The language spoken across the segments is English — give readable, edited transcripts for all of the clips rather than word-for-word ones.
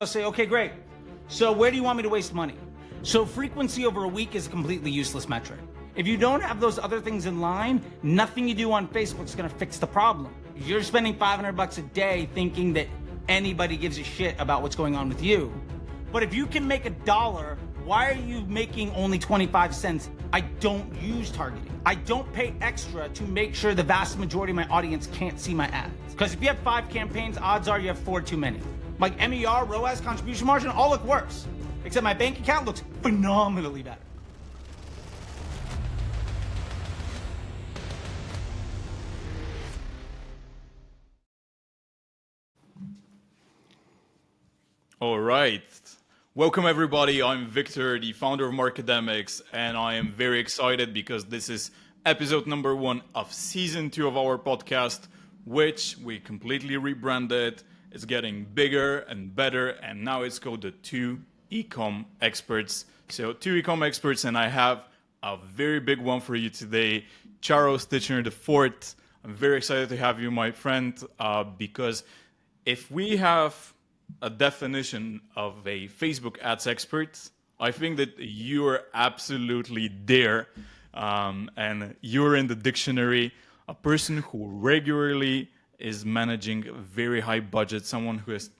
I'll say, okay, great. So where do you want me to waste money? So frequency over a week is a completely useless metric. If you don't have those other things in line, nothing you do on Facebook is gonna fix the problem. You're spending $500 a day thinking that anybody gives a shit about what's going on with you. But if you can make $1, why are you making only 25 cents? I don't use targeting. I don't pay extra to make sure the vast majority of my audience can't see my ads. Because if you have 5 campaigns, odds are you have 4 too many. Like MER, ROAS, contribution margin, all look worse. Except my bank account looks phenomenally better. All right. Welcome everybody. I'm Viktor, the founder of Markademics, and I am very excited because this is episode number 1 of season 2 of our podcast, which we completely rebranded. It's getting bigger and better, and now it's called the Two Ecomm Experts. So Two Ecomm Experts, and I have a very big one for you today, Charles Stitchner IV. I'm very excited to have you, my friend, because if we have a definition of a Facebook ads expert, I think that you're absolutely there, and you're in the dictionary, a person who regularly is managing very high budget, someone who has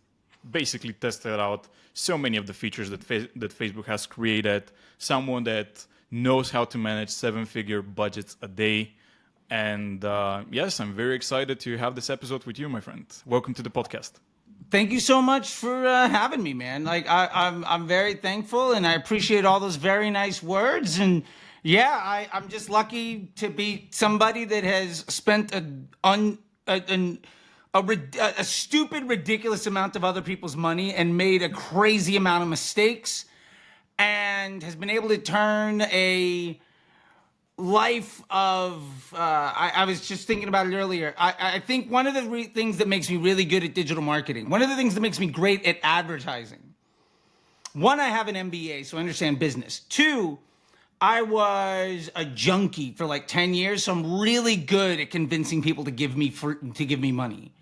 basically tested out so many of the features that Facebook has created, someone that knows how to manage 7-figure budgets a day. And yes, I'm very excited to have this episode with you, my friend. Welcome to the podcast. Thank you so much for having me, man. Like I'm very thankful, and I appreciate all those very nice words. And yeah, I'm just lucky to be somebody that has spent a stupid, ridiculous amount of other people's money and made a crazy amount of mistakes, and has been able to turn a life of, I was just thinking about it earlier. I think one of the things that makes me really good at digital marketing, one of the things that makes me great at advertising, one, I have an MBA, so I understand business. 2, I was a junkie for like 10 years, so I'm really good at convincing people to give me money.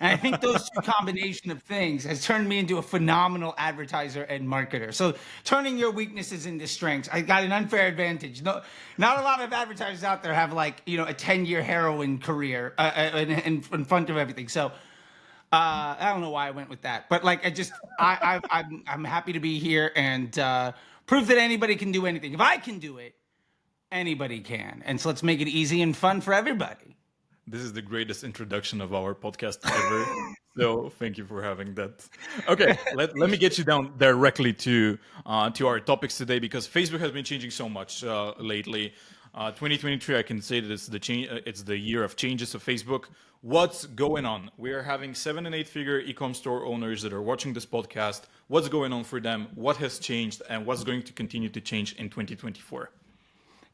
And I think those two combination of things has turned me into a phenomenal advertiser and marketer. So turning your weaknesses into strengths, I got an unfair advantage. No, not a lot of advertisers out there have like, a 10-year heroin career in front of everything. So I don't know why I went with that, but like I'm happy to be here and prove that anybody can do anything. If I can do it, anybody can. And so let's make it easy and fun for everybody. This is the greatest introduction of our podcast ever. So thank you for having that. Okay, let me get you down directly to our topics today, because Facebook has been changing so much lately. 2023, I can say that it's the year of changes of Facebook. What's going on? We are having 7- and 8-figure e-com store owners that are watching this podcast. What's going on for them? What has changed, and what's going to continue to change in 2024?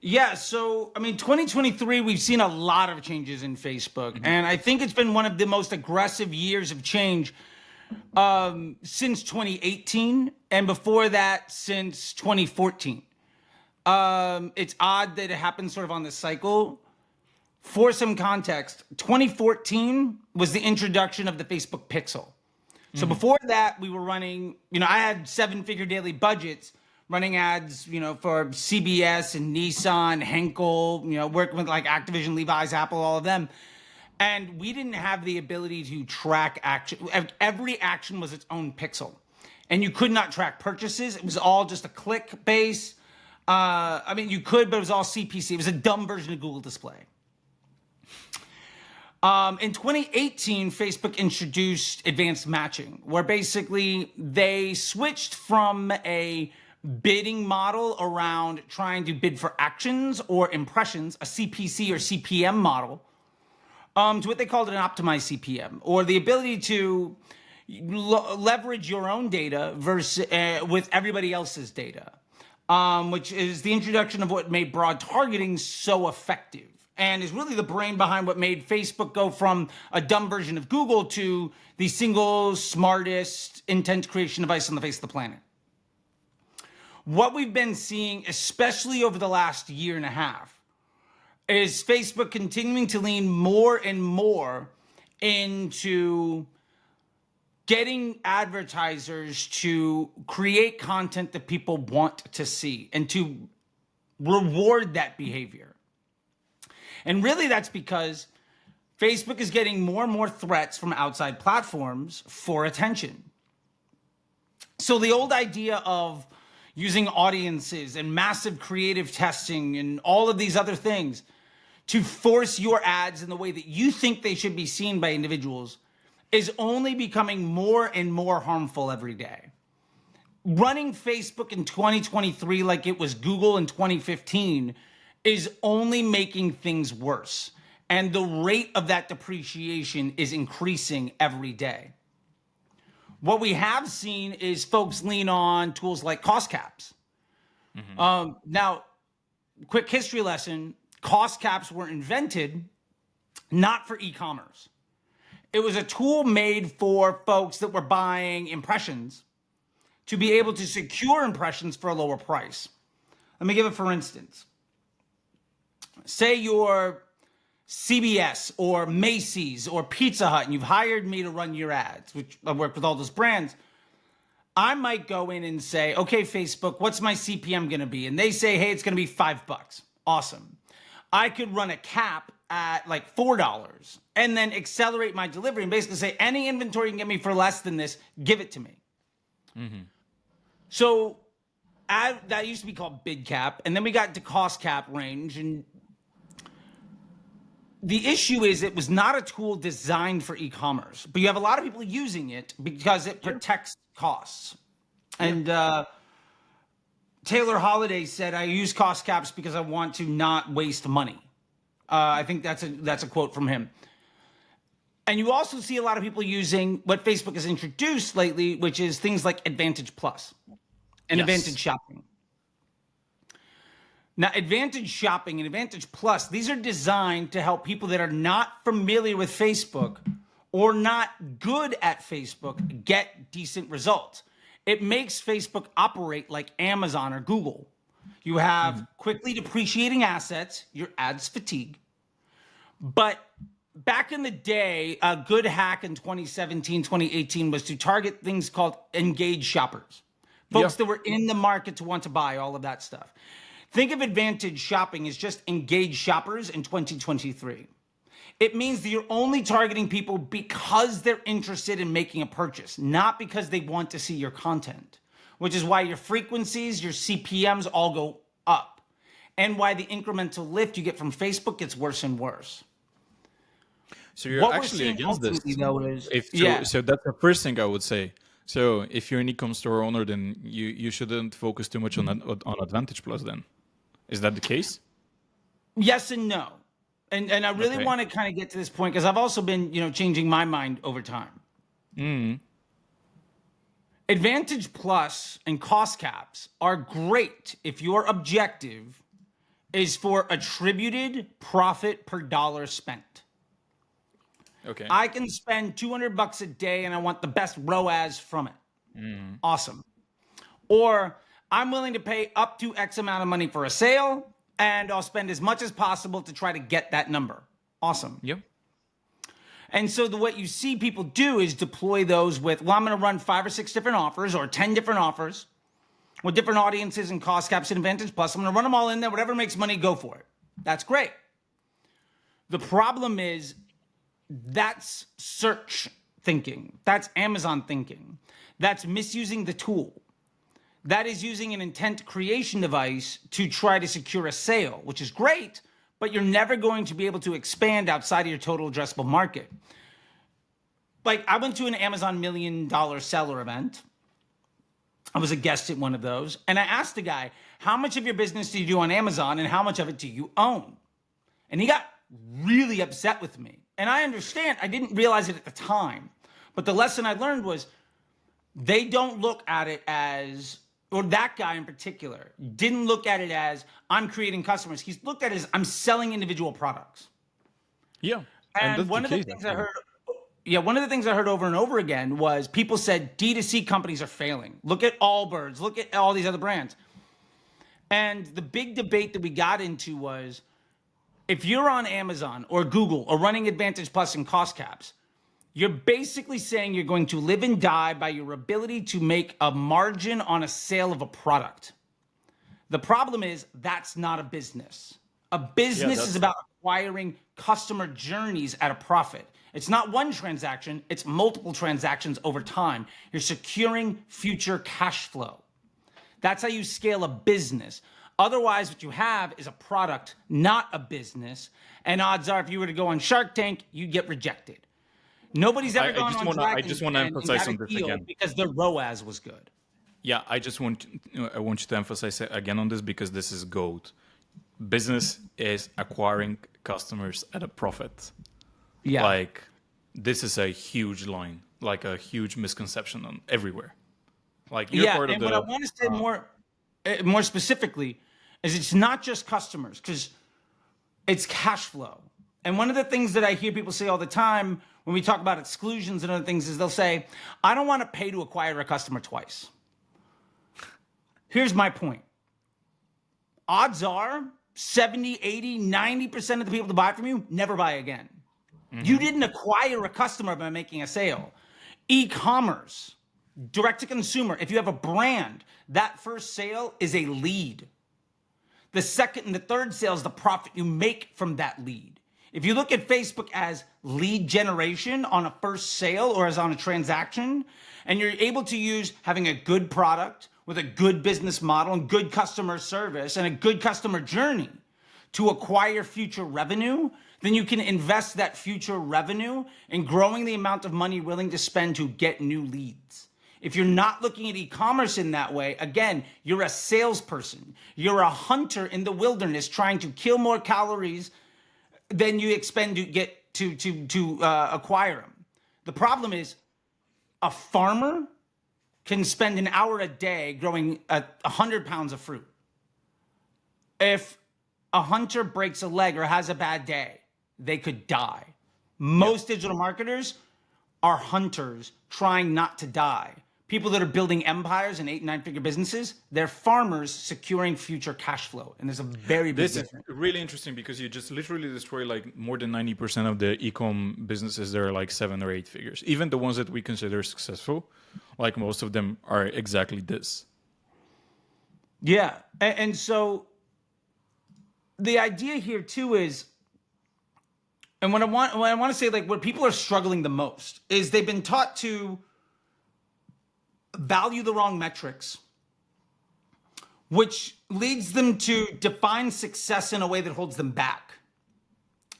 Yeah, so, 2023, we've seen a lot of changes in Facebook, and I think it's been one of the most aggressive years of change since 2018, and before that, since 2014. It's odd that it happened sort of on this cycle. For some context, 2014 was the introduction of the Facebook Pixel. So before that, we were running, I had 7-figure daily budgets running ads, for CBS and Nissan, Henkel, working with like Activision, Levi's, Apple, all of them. And we didn't have the ability to track action. Every action was its own pixel. And you could not track purchases. It was all just a click base. You could, but it was all CPC. It was a dumb version of Google Display. In 2018, Facebook introduced advanced matching, where basically they switched from a bidding model around trying to bid for actions or impressions, a CPC or CPM model, to what they called an optimized CPM, or the ability to leverage your own data versus with everybody else's data, which is the introduction of what made broad targeting so effective, and is really the brain behind what made Facebook go from a dumb version of Google to the single smartest intent creation device on the face of the planet. What we've been seeing, especially over the last year and a half, is Facebook continuing to lean more and more into getting advertisers to create content that people want to see and to reward that behavior. And really that's because Facebook is getting more and more threats from outside platforms for attention. So the old idea of using audiences and massive creative testing and all of these other things to force your ads in the way that you think they should be seen by individuals is only becoming more and more harmful every day. Running Facebook in 2023 like it was Google in 2015 is only making things worse. And the rate of that depreciation is increasing every day. What we have seen is folks lean on tools like cost caps. Now, quick history lesson, cost caps were invented not for e-commerce. It was a tool made for folks that were buying impressions to be able to secure impressions for a lower price. Let me give it for instance. Say you're CBS or Macy's or Pizza Hut and you've hired me to run your ads, which I work with all those brands. I might go in and say, okay, Facebook, what's my CPM going to be? And they say, hey, it's going to be $5. Awesome. I could run a cap at like $4 and then accelerate my delivery and basically say, any inventory you can get me for less than this, give it to me. So that used to be called bid cap. And then we got to cost cap range. And the issue is it was not a tool designed for e-commerce, but you have a lot of people using it because it protects costs. And Taylor Holiday said, I use cost caps because I want to not waste money. I think that's a quote from him. And you also see a lot of people using what Facebook has introduced lately, which is things like Advantage Plus and Advantage Shopping. Now, Advantage Shopping and Advantage Plus, these are designed to help people that are not familiar with Facebook or not good at Facebook get decent results. It makes Facebook operate like Amazon or Google. You have quickly depreciating assets, your ads fatigue. But back in the day, a good hack in 2017, 2018 was to target things called engaged shoppers. Folks that were in the market to want to buy all of that stuff. Think of Advantage Shopping as just engaged shoppers in 2023. It means that you're only targeting people because they're interested in making a purchase, not because they want to see your content, which is why your frequencies, your CPMs all go up, and why the incremental lift you get from Facebook gets worse and worse. So you're actually against this. Though, is, So that's the first thing I would say. So if you're an e-com store owner, then you shouldn't focus too much on Advantage Plus then. Is that the case? Yes and no. And I really want to kind of get to this point because I've also been, changing my mind over time. Advantage Plus and cost caps are great if your objective is for attributed profit per dollar spent. Okay. I can spend $200 a day and I want the best ROAS from it. Awesome. Or I'm willing to pay up to X amount of money for a sale and I'll spend as much as possible to try to get that number. Awesome. Yep. And so what you see people do is deploy those with, well, I'm going to run 5 or 6 different offers or 10 different offers with different audiences and cost caps and Advantage Plus. I'm going to run them all in there. Whatever makes money, go for it. That's great. The problem is that's search thinking. That's Amazon thinking. That's misusing the tool. That is using an intent creation device to try to secure a sale, which is great, but you're never going to be able to expand outside of your total addressable market. Like I went to an Amazon $1 million seller event. I was a guest at one of those. And I asked the guy, how much of your business do you do on Amazon and how much of it do you own? And he got really upset with me. And I understand, I didn't realize it at the time. But the lesson I learned was they don't look at it as, or that guy in particular, didn't look at it as I'm creating customers. He's looked at it as I'm selling individual products. Yeah. And one of the things I heard over and over again was people said D2C companies are failing. Look at Allbirds, look at all these other brands. And the big debate that we got into was if you're on Amazon or Google or running Advantage Plus and cost caps, You're basically saying you're going to live and die by your ability to make a margin on a sale of a product. The problem is that's not a business. A business is about acquiring customer journeys at a profit. It's not one transaction, it's multiple transactions over time. You're securing future cash flow. That's how you scale a business. Otherwise, what you have is a product, not a business. And odds are, if you were to go on Shark Tank, you'd get rejected. Nobody's ever gone on Shark Tank. I just want to emphasize on this again. Because their ROAS was good. Yeah, I want you to emphasize again on this because this is gold. Business is acquiring customers at a profit. Yeah. Like, this is a huge line, like a huge misconception on everywhere. Like, you're part of what I want to say more specifically is it's not just customers, because it's cash flow. And one of the things that I hear people say all the time when we talk about exclusions and other things is they'll say, I don't want to pay to acquire a customer twice. Here's my point. Odds are 70, 80, 90% of the people that buy from you never buy again. Mm-hmm. You didn't acquire a customer by making a sale. E-commerce, direct to consumer, if you have a brand, that first sale is a lead. The second and the third sale is the profit you make from that lead. If you look at Facebook as lead generation on a first sale or as on a transaction, and you're able to use having a good product with a good business model and good customer service and a good customer journey to acquire future revenue, then you can invest that future revenue in growing the amount of money you're willing to spend to get new leads. If you're not looking at e-commerce in that way, again, you're a salesperson. You're a hunter in the wilderness trying to kill more calories than you expend to get to acquire them. The problem is a farmer can spend an hour a day growing 100 pounds of fruit. If a hunter breaks a leg or has a bad day, they could die. Most digital marketers are hunters trying not to die. People that are building empires and 8- and 9-figure businesses, they're farmers securing future cash flow. And there's a very big difference. This is really interesting because you just literally destroy like more than 90% of the e-com businesses that are like 7 or 8 figures. Even the ones that we consider successful, like most of them are exactly this. Yeah. And so the idea here too is, and what I want to say, like where people are struggling the most is they've been taught to value the wrong metrics, which leads them to define success in a way that holds them back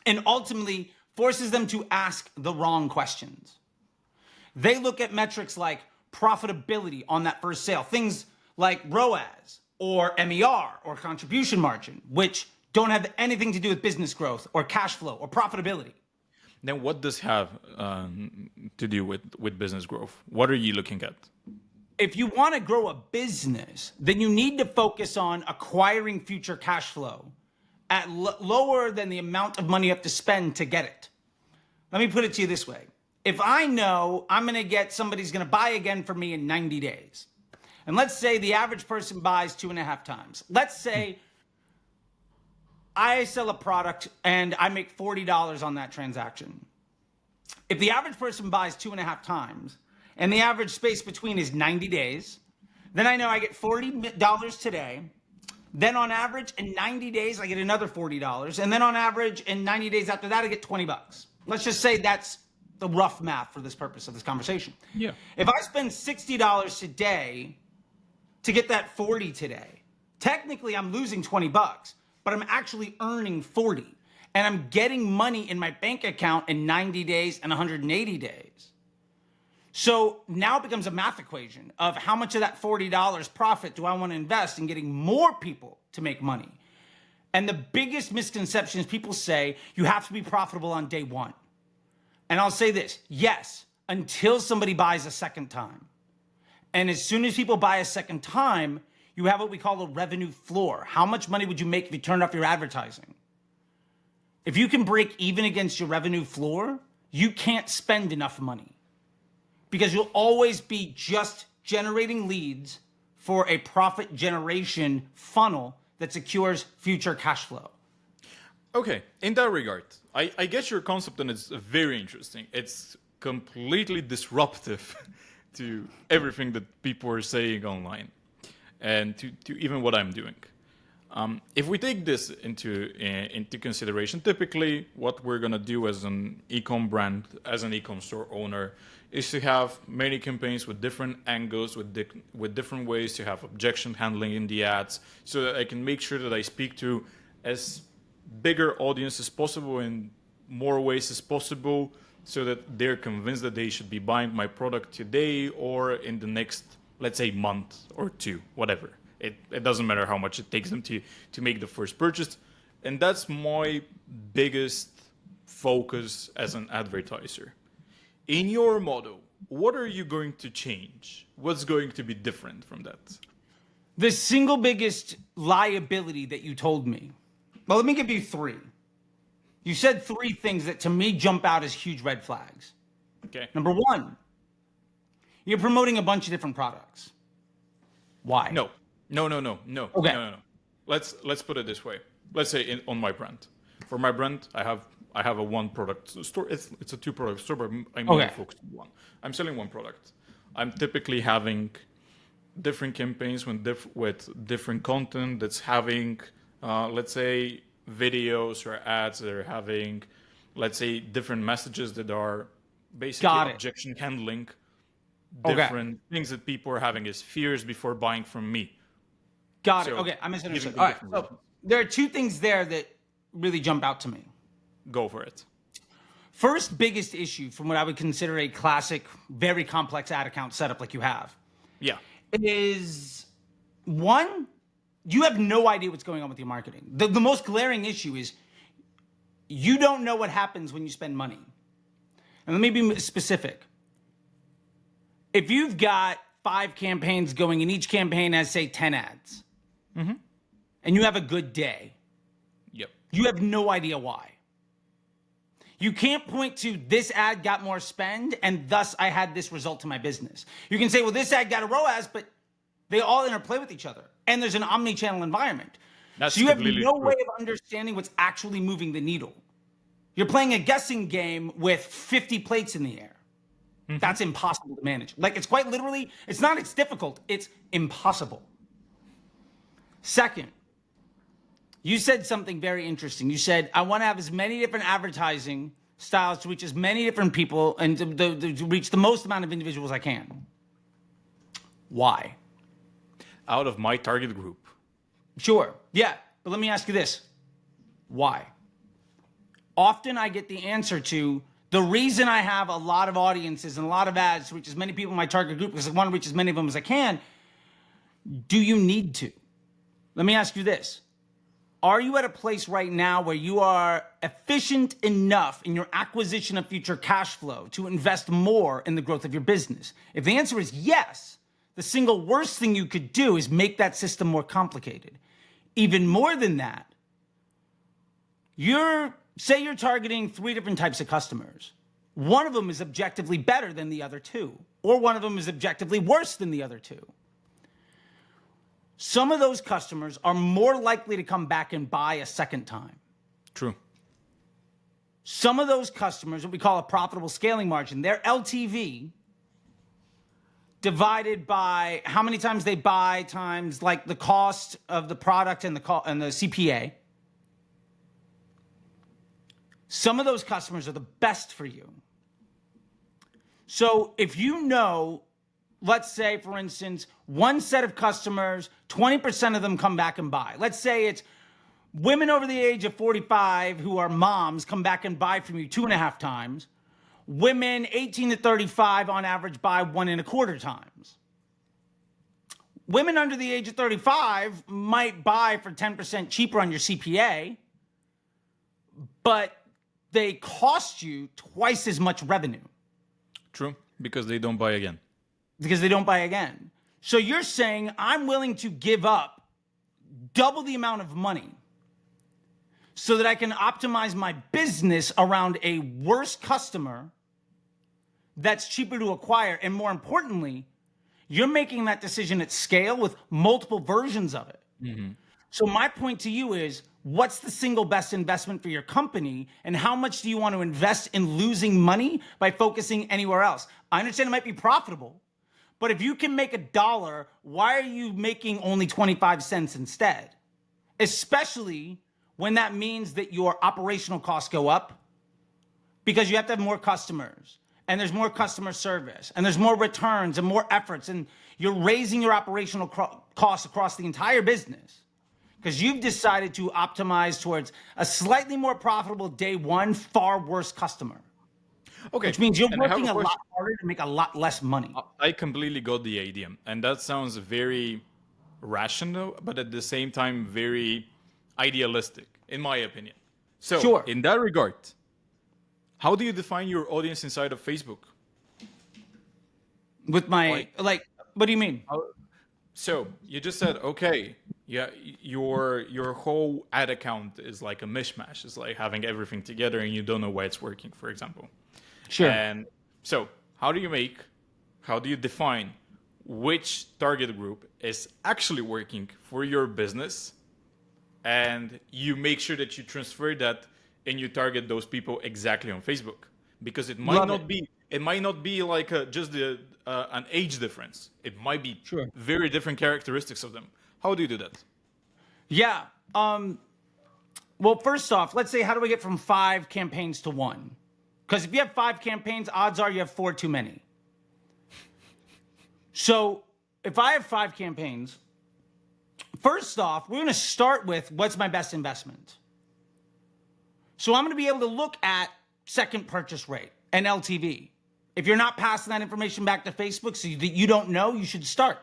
and ultimately forces them to ask the wrong questions. They look at metrics like profitability on that first sale, things like ROAS or MER or contribution margin, which don't have anything to do with business growth or cash flow or profitability. Then what does have to do with business growth? What are you looking at? If you want to grow a business, then you need to focus on acquiring future cash flow at lower than the amount of money you have to spend to get it. Let me put it to you this way. If I know I'm going to get somebody's going to buy again from me in 90 days, and let's say the average person buys 2.5 times. Let's say I sell a product and I make $40 on that transaction. If the average person buys 2.5 times, and the average space between is 90 days, then I know I get $40 today. Then on average, in 90 days, I get another $40. And then on average, in 90 days after that, I get $20. Let's just say that's the rough math for this purpose of this conversation. Yeah. If I spend $60 today to get that 40 today, technically I'm losing $20, but I'm actually earning 40. And I'm getting money in my bank account in 90 days and 180 days. So now it becomes a math equation of how much of that $40 profit do I want to invest in getting more people to make money. And the biggest misconception is people say you have to be profitable on day one. And I'll say this, yes, until somebody buys a second time. And as soon as people buy a second time, you have what we call a revenue floor. How much money would you make if you turned off your advertising? If you can break even against your revenue floor, you can't spend enough money. Because you'll always be just generating leads for a profit generation funnel that secures future cash flow. Okay, in that regard, I get your concept and it's very interesting. It's completely disruptive to everything that people are saying online and to even what I'm doing. If we take this into consideration, typically what we're going to do as an e-com brand, as an e-com store owner, is to have many campaigns with different angles, with different ways to have objection handling in the ads, so that I can make sure that I speak to as bigger audience as possible in more ways as possible, so that they're convinced that they should be buying my product today or in the next, let's say, month or two, whatever. It doesn't matter how much it takes them to make the first purchase. And that's my biggest focus as an advertiser. In your model, what are you going to change? What's going to be different from that? The single biggest liability that you told me. Well, let me give you three. You said three things that to me jump out as huge red flags. Okay. Number one, you're promoting a bunch of different products. Why? No. Okay. No. Let's put it this way. Let's say on my brand. For my brand, I have a one product store. It's a two product store, but I'm only focused on one. I'm selling one product. I'm typically having different campaigns with different content that's having, let's say, videos or ads that are having, let's say, different messages that are basically objection handling, different things that people are having as fears before buying from me. Got it. Okay, I misunderstood. All right, so there are two things there that really jump out to me. Go for it. First biggest issue from what I would consider a classic, very complex ad account setup like you have. Yeah. Is one, you have no idea what's going on with your marketing. The most glaring issue is you don't know what happens when you spend money. And let me be specific. If you've got 5 campaigns going and each campaign has, say, 10 ads, and you have a good day, you have no idea why. You can't point to this ad got more spend and thus I had this result to my business. You can say, well, this ad got a ROAS, but they all interplay with each other. And there's an omni-channel environment. So you have no way of understanding what's actually moving the needle. You're playing a guessing game with 50 plates in the air. That's impossible to manage. Like, it's quite literally, it's difficult, it's impossible. Second, you said something very interesting. You said, I want to have as many different advertising styles to reach as many different people and to reach the most amount of individuals I can. Why? Out of my target group. Sure. Yeah. But let me ask you this. Why? Often I get the answer to the reason I have a lot of audiences and a lot of ads to reach as many people in my target group because I want to reach as many of them as I can. Do you need to? Let me ask you this. Are you at a place right now where you are efficient enough in your acquisition of future cash flow to invest more in the growth of your business? If the answer is yes, the single worst thing you could do is make that system more complicated. Even more than that, say you're targeting 3 different types of customers. One of them is objectively better than the other 2, or one of them is objectively worse than the other 2. Some of those customers are more likely to come back and buy a second time. True. Some of those customers, what we call a profitable scaling margin, their LTV divided by how many times they buy times like the cost of the product and the CPA. Some of those customers are the best for you. So if you know, let's say, for instance, one set of customers, 20% of them come back and buy. Let's say it's women over the age of 45 who are moms come back and buy from you 2.5 times. Women 18 to 35 on average buy 1.25 times. Women under the age of 35 might buy for 10% cheaper on your CPA, but they cost you twice as much revenue. True, because they don't buy again. So you're saying I'm willing to give up double the amount of money so that I can optimize my business around a worse customer that's cheaper to acquire. And more importantly, you're making that decision at scale with multiple versions of it. So my point to you is, what's the single best investment for your company, and how much do you want to invest in losing money by focusing anywhere else? I understand it might be profitable, but if you can make $1, why are you making only 25 cents instead? Especially when that means that your operational costs go up because you have to have more customers, and there's more customer service, and there's more returns and more efforts, and you're raising your operational costs across the entire business because you've decided to optimize towards a slightly more profitable day one, far worse customer. Okay. Which means you're working a lot harder to make a lot less money. I completely got the idea. And that sounds very rational, but at the same time, very idealistic, in my opinion. So, Sure. In that regard, how do you define your audience inside of Facebook? With my, what do you mean? So you just said, okay, yeah, your whole ad account is like a mishmash. It's like having everything together and you don't know why it's working, for example. Sure. And so how do you define which target group is actually working for your business, and you make sure that you transfer that and you target those people exactly on Facebook? Because it might not be like just an age difference. It might be very different characteristics of them. How do you do that? Yeah. Well, first off, let's say, how do we get from 5 campaigns to 1? Because if you have 5 campaigns, odds are you have 4 too many. So if I have 5 campaigns, first off, we're going to start with what's my best investment. So I'm going to be able to look at second purchase rate and LTV. If you're not passing that information back to Facebook so that you don't know, you should start.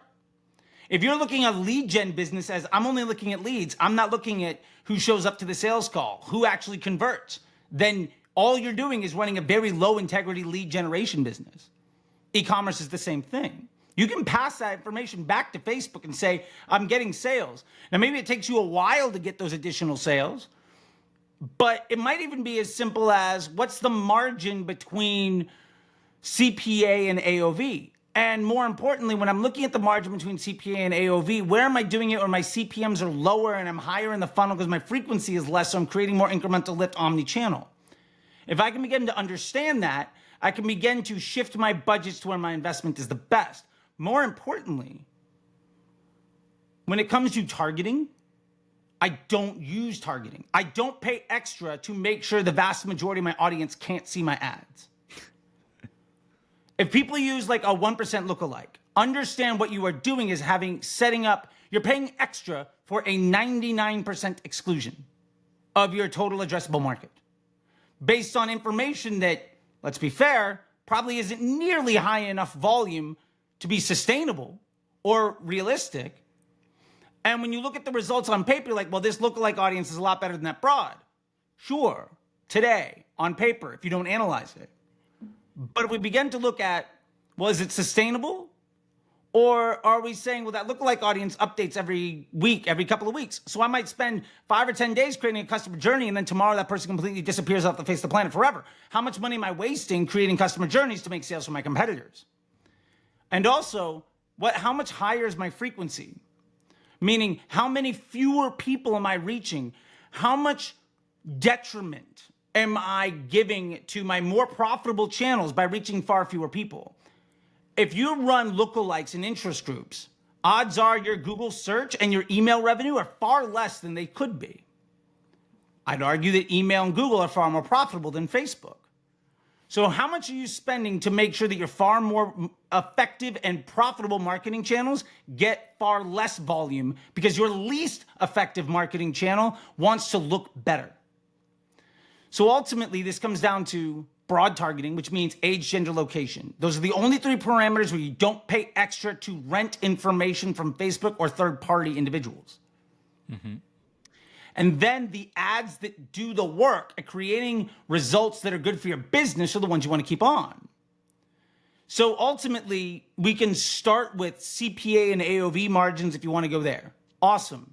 If you're looking at lead gen business as I'm only looking at leads, I'm not looking at who shows up to the sales call, who actually converts, then all you're doing is running a very low integrity lead generation business. E-commerce is the same thing. You can pass that information back to Facebook and say, I'm getting sales. Now, maybe it takes you a while to get those additional sales, but it might even be as simple as what's the margin between CPA and AOV? And more importantly, when I'm looking at the margin between CPA and AOV, where am I doing it where my CPMs are lower and I'm higher in the funnel because my frequency is less, so I'm creating more incremental lift omni-channel? If I can begin to understand that, I can begin to shift my budgets to where my investment is the best. More importantly, when it comes to targeting, I don't use targeting. I don't pay extra to make sure the vast majority of my audience can't see my ads. If people use like a 1% lookalike, understand what you are doing is setting up, you're paying extra for a 99% exclusion of your total addressable market based on information that, let's be fair, probably isn't nearly high enough volume to be sustainable or realistic. And when you look at the results on paper, you're like, well, this lookalike audience is a lot better than that broad. Sure, today, on paper, if you don't analyze it. But if we begin to look at, well, is it sustainable? Or are we saying, well, that lookalike audience updates every week, every couple of weeks. So I might spend 5 or 10 days creating a customer journey, and then tomorrow that person completely disappears off the face of the planet forever. How much money am I wasting creating customer journeys to make sales for my competitors? And also, how much higher is my frequency? Meaning, how many fewer people am I reaching? How much detriment am I giving to my more profitable channels by reaching far fewer people? If you run lookalikes and interest groups, odds are your Google search and your email revenue are far less than they could be. I'd argue that email and Google are far more profitable than Facebook. So how much are you spending to make sure that your far more effective and profitable marketing channels get far less volume because your least effective marketing channel wants to look better? So ultimately, this comes down to broad targeting, which means age, gender, location. Those are the only 3 parameters where you don't pay extra to rent information from Facebook or third-party individuals. Mm-hmm. And then the ads that do the work at creating results that are good for your business are the ones you want to keep on. So ultimately, we can start with CPA and AOV margins if you want to go there. Awesome.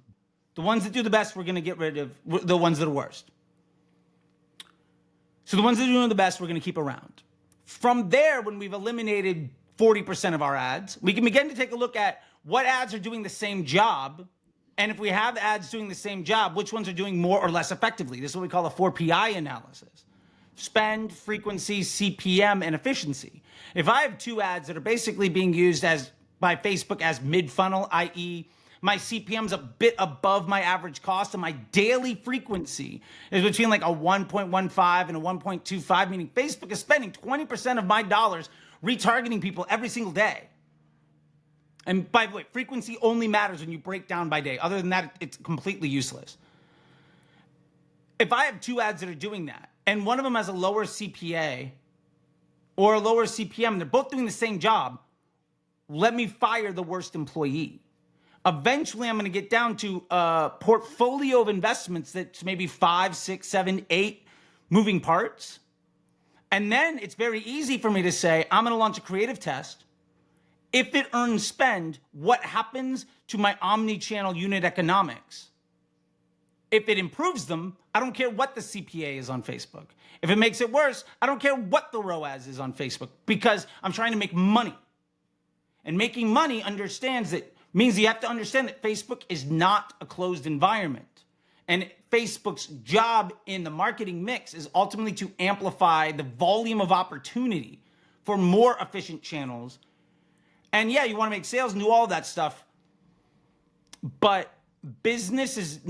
The ones that do the best, we're going to get rid of the ones that are worst. So the ones that are doing the best, we're going to keep around. From there, when we've eliminated 40% of our ads, we can begin to take a look at what ads are doing the same job And if we have ads doing the same job, which ones are doing more or less effectively? This is what we call a 4PI analysis. Spend, frequency, CPM, and efficiency. If I have two ads that are basically being used by Facebook as mid-funnel, i.e., my CPM's a bit above my average cost, and my daily frequency is between like a 1.15 and a 1.25, meaning Facebook is spending 20% of my dollars retargeting people every single day. And by the way, frequency only matters when you break down by day. Other than that, it's completely useless. If I have two ads that are doing that, and one of them has a lower CPA or a lower CPM, they're both doing the same job, let me fire the worst employee. Eventually, I'm going to get down to a portfolio of investments that's maybe 5, 6, 7, 8 moving parts. And then it's very easy for me to say, I'm going to launch a creative test. If it earns spend, what happens to my omni-channel unit economics? If it improves them, I don't care what the CPA is on Facebook. If it makes it worse, I don't care what the ROAS is on Facebook, because I'm trying to make money. And making money means you have to understand that Facebook is not a closed environment. And Facebook's job in the marketing mix is ultimately to amplify the volume of opportunity for more efficient channels. And yeah, you want to make sales and do all that stuff. But business is,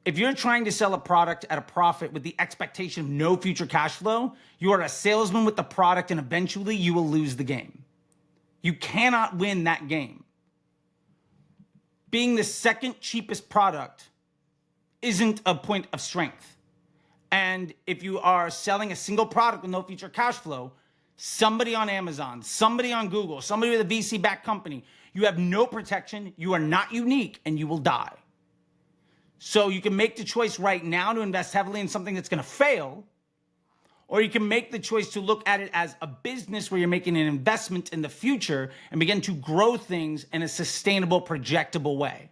if you're trying to sell a product at a profit with the expectation of no future cash flow, you are a salesman with the product, and eventually you will lose the game. You cannot win that game. Being the second cheapest product isn't a point of strength. And if you are selling a single product with no future cash flow, somebody on Amazon, somebody on Google, somebody with a VC-backed company, you have no protection, you are not unique, and you will die. So you can make the choice right now to invest heavily in something that's going to fail, or you can make the choice to look at it as a business where you're making an investment in the future and begin to grow things in a sustainable, projectable way.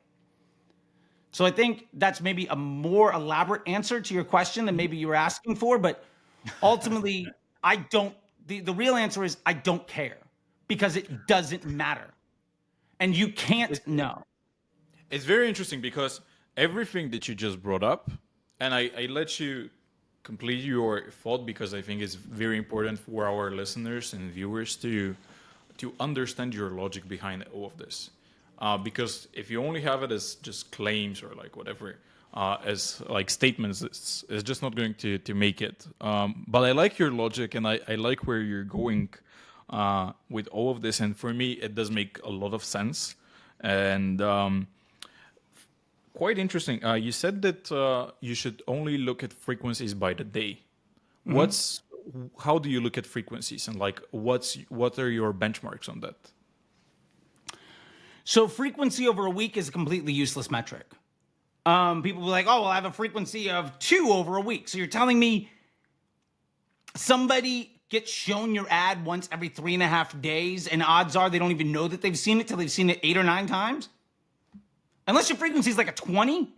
So I think that's maybe a more elaborate answer to your question than maybe you were asking for, but ultimately, the real answer is I don't care, because it doesn't matter. And you can't know. It's very interesting because everything that you just brought up, and I let you complete your thought because I think it's very important for our listeners and viewers to understand your logic behind all of this. Because if you only have it as just claims or like whatever, as like statements, it's just not going to make it. But I like your logic, and I like where you're going with all of this. And for me, it does make a lot of sense. And quite interesting. You said that you should only look at frequencies by the day. Mm-hmm. How do you look at frequencies, and like what are your benchmarks on that? So frequency over a week is a completely useless metric. People will be like, oh, well, I have a frequency of 2 over a week. So you're telling me somebody gets shown your ad once every 3.5 days, and odds are they don't even know that they've seen it till they've seen it 8 or 9 times? Unless your frequency is like a 20,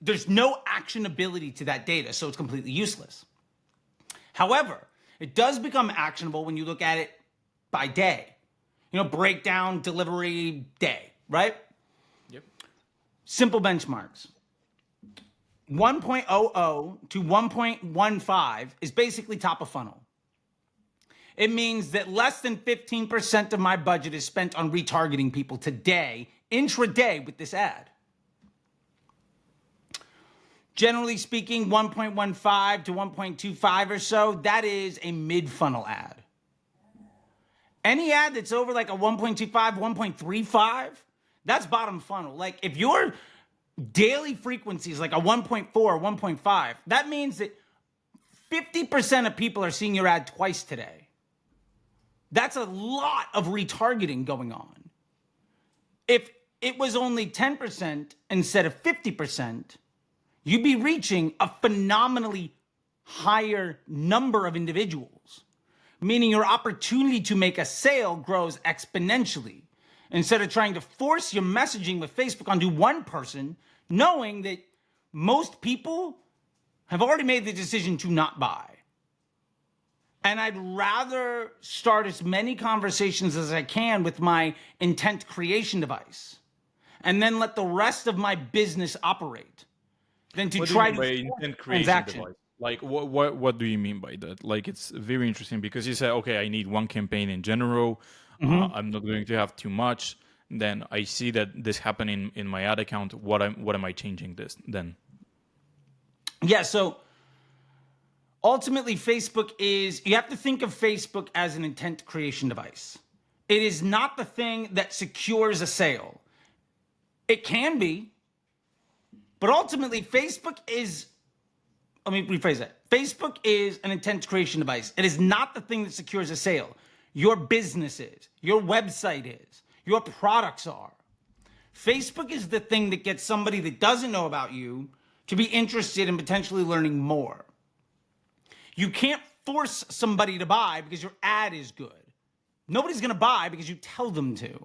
there's no actionability to that data, so it's completely useless. However, it does become actionable when you look at it by day. Breakdown, delivery, day, right? Yep. Simple benchmarks. 1.00 to 1.15 is basically top of funnel. It means that less than 15% of my budget is spent on retargeting people today, intraday, with this ad. Generally speaking, 1.15 to 1.25 or so, that is a mid-funnel ad. Any ad that's over like a 1.25, 1.35, that's bottom funnel. Like if your daily frequency is like a 1.4 or 1.5, that means that 50% of people are seeing your ad twice today. That's a lot of retargeting going on. If it was only 10% instead of 50%, you'd be reaching a phenomenally higher number of individuals, meaning your opportunity to make a sale grows exponentially. Instead of trying to force your messaging with Facebook onto one person, knowing that most people have already made the decision to not buy. And I'd rather start as many conversations as I can with my intent creation device. and then let the rest of my business operate than to What do try you to mean by force intent a creation transaction. device? Like, what do you mean by that? Like, it's very interesting because you say, okay, I need one campaign in general. I'm not going to have too much. Then I see that this happening in my ad account. What am I changing this then? Yeah, so ultimately, you have to think of Facebook as an intent creation device. It is not the thing that secures a sale. It can be, but ultimately, let me rephrase that. Facebook is an intent creation device. It is not the thing that secures a sale. Your business is, your website is, your products are. Facebook is the thing that gets somebody that doesn't know about you to be interested in potentially learning more. You can't force somebody to buy because your ad is good. Nobody's going to buy because you tell them to.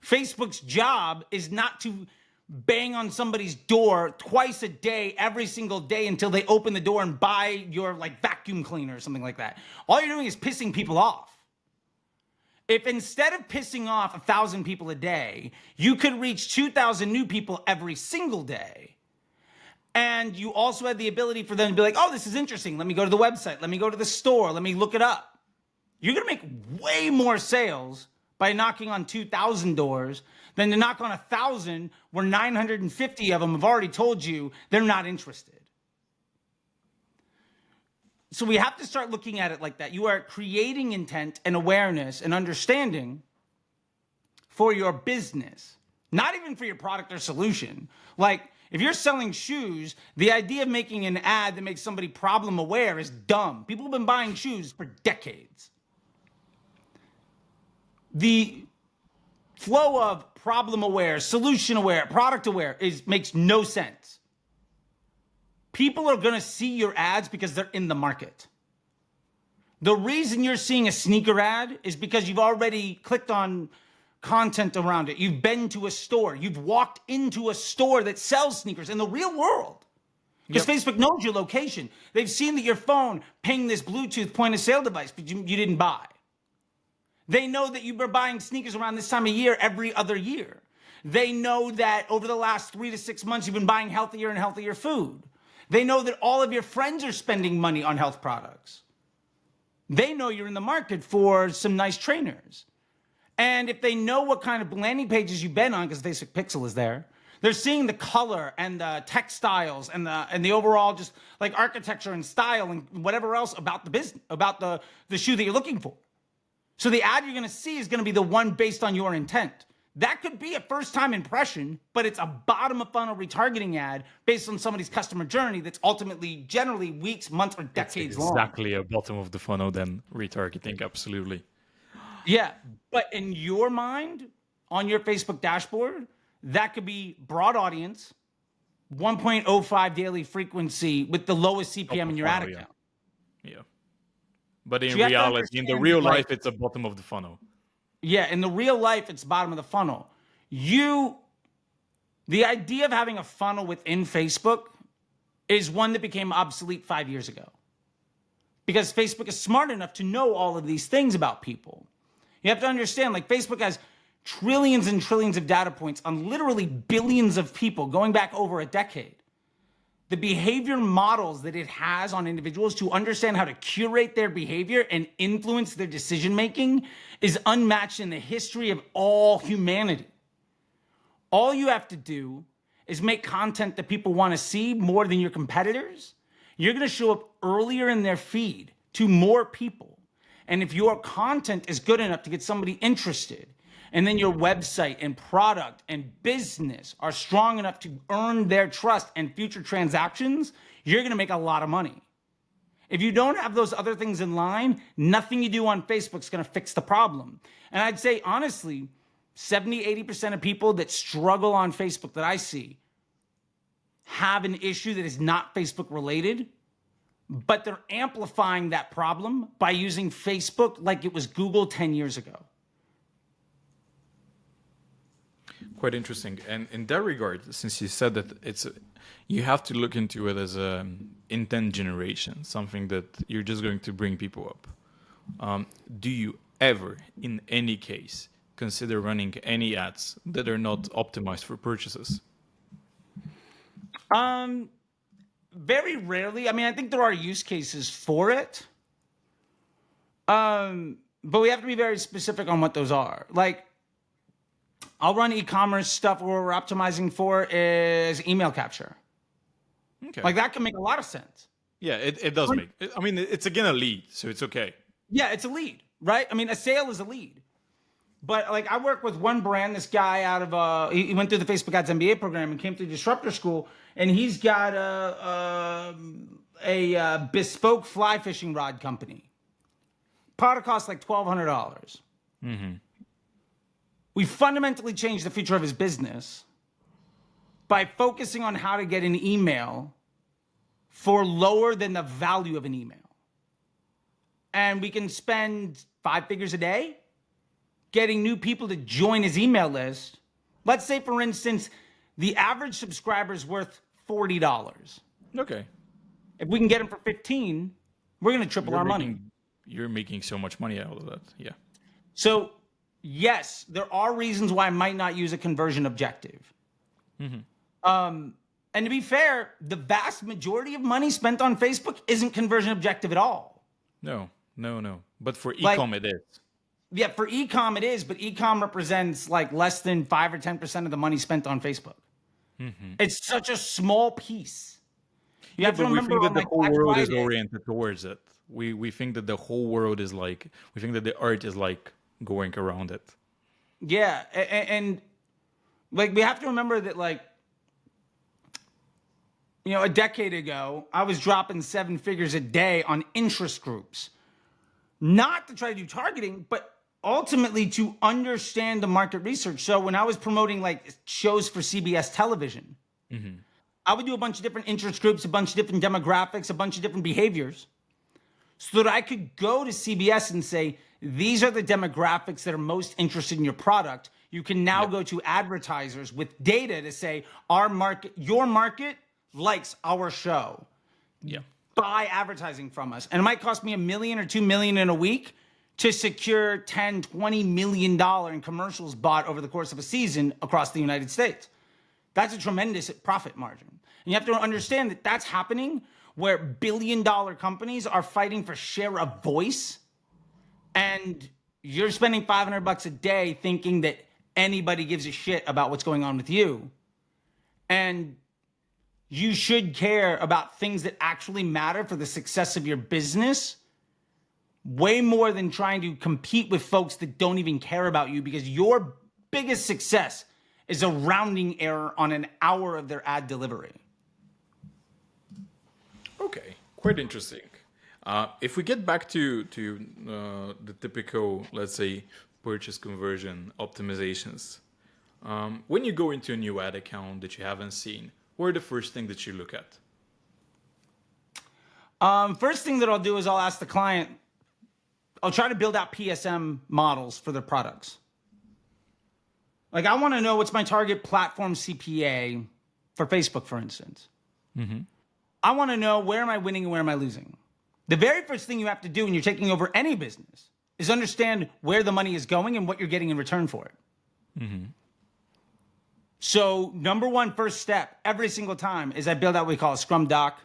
Facebook's job is not to bang on somebody's door twice a day, every single day until they open the door and buy your like vacuum cleaner or something like that. All you're doing is pissing people off. If instead of pissing off 1,000 people a day, you could reach 2,000 new people every single day, and you also had the ability for them to be like, oh, this is interesting. Let me go to the website. Let me go to the store. Let me look it up. You're going to make way more sales by knocking on 2,000 doors than to knock on 1,000 where 950 of them have already told you they're not interested. So we have to start looking at it like that. You are creating intent and awareness and understanding for your business, not even for your product or solution. Like, if you're selling shoes, the idea of making an ad that makes somebody problem aware is dumb. People have been buying shoes for decades. The flow of problem aware, solution aware, product aware makes no sense. People are going to see your ads because they're in the market. The reason you're seeing a sneaker ad is because you've already clicked on content around it. You've been to a store. You've walked into a store that sells sneakers in the real world. Because Facebook knows your location. They've seen that your phone pinged this Bluetooth point of sale device, but you didn't buy. They know that you were buying sneakers around this time of year every other year. They know that over the last 3 to 6 months, you've been buying healthier and healthier food. They know that all of your friends are spending money on health products. They know you're in the market for some nice trainers. And if they know what kind of landing pages you've been on, because Facebook Pixel is there, they're seeing the color and the textiles and the overall just like architecture and style and whatever else about the business, about the shoe that you're looking for. So the ad you're going to see is going to be the one based on your intent. That could be a first-time impression, but it's a bottom-of-funnel retargeting ad based on somebody's customer journey that's ultimately, generally, weeks, months, or decades long. Exactly a bottom of the funnel then retargeting, absolutely. Yeah, but in your mind, on your Facebook dashboard, that could be broad audience, 1.05 daily frequency with the lowest CPM in your ad account. Yeah. But in So reality, in the real life, it's a bottom of the funnel. Yeah, in the real life, it's bottom of the funnel. The idea of having a funnel within Facebook is one that became obsolete 5 years ago. Because Facebook is smart enough to know all of these things about people. You have to understand, like, Facebook has trillions and trillions of data points on literally billions of people going back over a decade. The behavior models that it has on individuals to understand how to curate their behavior and influence their decision-making is unmatched in the history of all humanity. All you have to do is make content that people want to see more than your competitors. You're going to show up earlier in their feed to more people. And if your content is good enough to get somebody interested, and then your website and product and business are strong enough to earn their trust and future transactions, you're going to make a lot of money. If you don't have those other things in line, nothing you do on Facebook is going to fix the problem. And I'd say, honestly, 70, 80% of people that struggle on Facebook that I see have an issue that is not Facebook related, but they're amplifying that problem by using Facebook like it was Google 10 years ago. Quite interesting. And in that regard, since you said that you have to look into it as a intent generation, something that you're just going to bring people up. Do you ever, in any case, consider running any ads that are not optimized for purchases? Very rarely. I mean, I think there are use cases for it. But we have to be very specific on what those are. Like, I'll run e-commerce stuff where we're optimizing for is email capture. Okay. Like, that can make a lot of sense. Yeah, it does make. I mean, it's again a lead, so it's okay. Yeah, it's a lead, right? I mean, a sale is a lead. But like, I work with one brand, this guy out of, he went through the Facebook Ads MBA program and came through Disruptor School, and he's got a bespoke fly fishing rod company. Product costs like $1,200. We fundamentally changed the future of his business by focusing on how to get an email for lower than the value of an email. And we can spend 5 figures a day getting new people to join his email list. Let's say, for instance, the average subscriber is worth $40. Okay. If we can get him for 15, we're going to triple our money. You're making so much money out of that. Yeah. So, yes, there are reasons why I might not use a conversion objective. And to be fair, the vast majority of money spent on Facebook isn't conversion objective at all. No. But for e-com, it is. Yeah, for e-com it is, but e-com represents like less than 5 or 10% of the money spent on Facebook. It's such a small piece. You have to remember, we think that the whole world is Friday, oriented towards it. We think that the whole world is like, we think that the art is like going around it. Yeah, and like, we have to remember that, like, you know, a decade ago, I was dropping 7 figures a day on interest groups, not to try to do targeting, but ultimately to understand the market research. So when I was promoting like shows for CBS television, I would do a bunch of different interest groups, a bunch of different demographics, a bunch of different behaviors, so that I could go to CBS and say, these are the demographics that are most interested in your product. You can now go to advertisers with data to say, our market, your market likes our show. Yeah. Buy advertising from us. And it might cost me $1 million or $2 million in a week to secure $10-20 million in commercials bought over the course of a season across the United States. That's a tremendous profit margin. And you have to understand that that's happening where billion-dollar companies are fighting for share of voice, and you're spending $500 a day thinking that anybody gives a shit about what's going on with you. And you should care about things that actually matter for the success of your business way more than trying to compete with folks that don't even care about you, because your biggest success is a rounding error on an hour of their ad delivery. Okay, quite interesting. If we get back to the typical, let's say, purchase conversion optimizations, when you go into a new ad account that you haven't seen, what are the first thing that you look at? First thing that I'll do is I'll ask the client, I'll try to build out PSM models for their products. Like, I want to know what's my target platform CPA for Facebook, for instance. I want to know, where am I winning and where am I losing? The very first thing you have to do when you're taking over any business is understand where the money is going and what you're getting in return for it. So number one, first step, every single time, is I build out what we call a Scrum doc.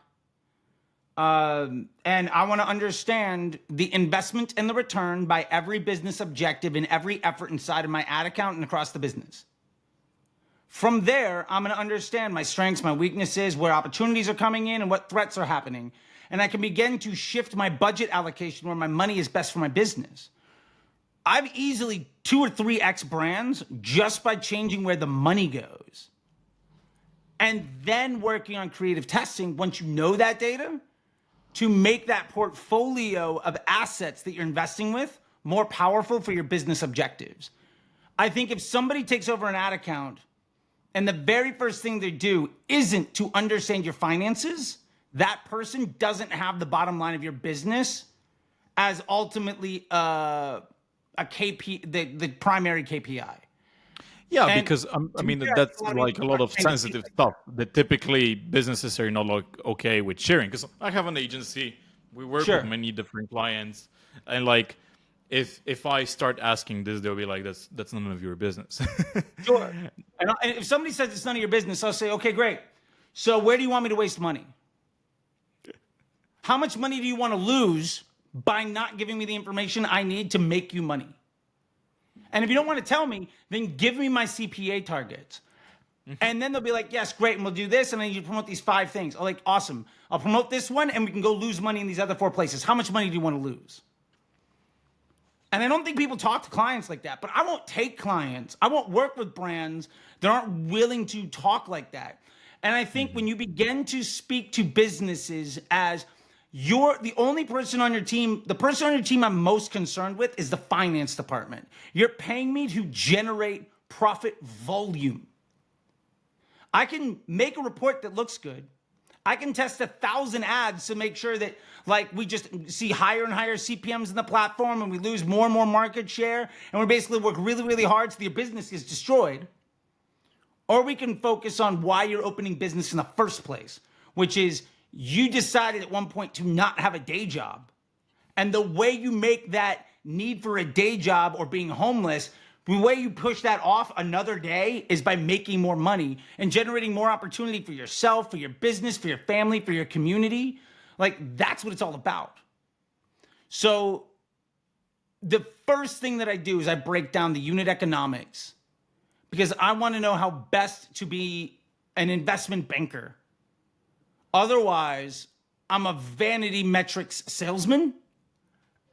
And I want to understand the investment and the return by every business objective and every effort inside of my ad account and across the business. From there, I'm going to understand my strengths, my weaknesses, where opportunities are coming in and what threats are happening. And I can begin to shift my budget allocation where my money is best for my business. I've easily 2 or 3x brands just by changing where the money goes. And then working on creative testing, once you know that data, to make that portfolio of assets that you're investing with more powerful for your business objectives. I think if somebody takes over an ad account and the very first thing they do isn't to understand your finances, that person doesn't have the bottom line of your business as ultimately the primary KPI. Yeah, And because I mean, that's like a lot of sensitive stuff that typically businesses are not like okay with sharing. Because I have an agency, we work with many different clients, and like if I start asking this, they'll be like, that's none of your business. Sure. And if somebody says it's none of your business, I'll say, okay, great. So where do you want me to waste money? How much money do you want to lose by not giving me the information I need to make you money? And if you don't want to tell me, then give me my CPA targets. And then they'll be like, yes, great, and we'll do this, and then you promote these 5 things. I'm like, awesome. I'll promote this one, and we can go lose money in these other 4 places. How much money do you want to lose? And I don't think people talk to clients like that, but I won't take clients. I won't work with brands that aren't willing to talk like that. And I think when you begin to speak to businesses as you're the only person on your team, the person on your team I'm most concerned with is the finance department. You're paying me to generate profit volume. I can make a report that looks good. I can test 1,000 ads to make sure that like we just see higher and higher CPMs in the platform and we lose more and more market share and we basically work really, really hard so your business is destroyed. Or we can focus on why you're opening business in the first place, which is you decided at one point to not have a day job. And the way you make that need for a day job or being homeless, the way you push that off another day is by making more money and generating more opportunity for yourself, for your business, for your family, for your community. Like, that's what it's all about. So the first thing that I do is I break down the unit economics because I want to know how best to be an investment banker. Otherwise, I'm a vanity metrics salesman.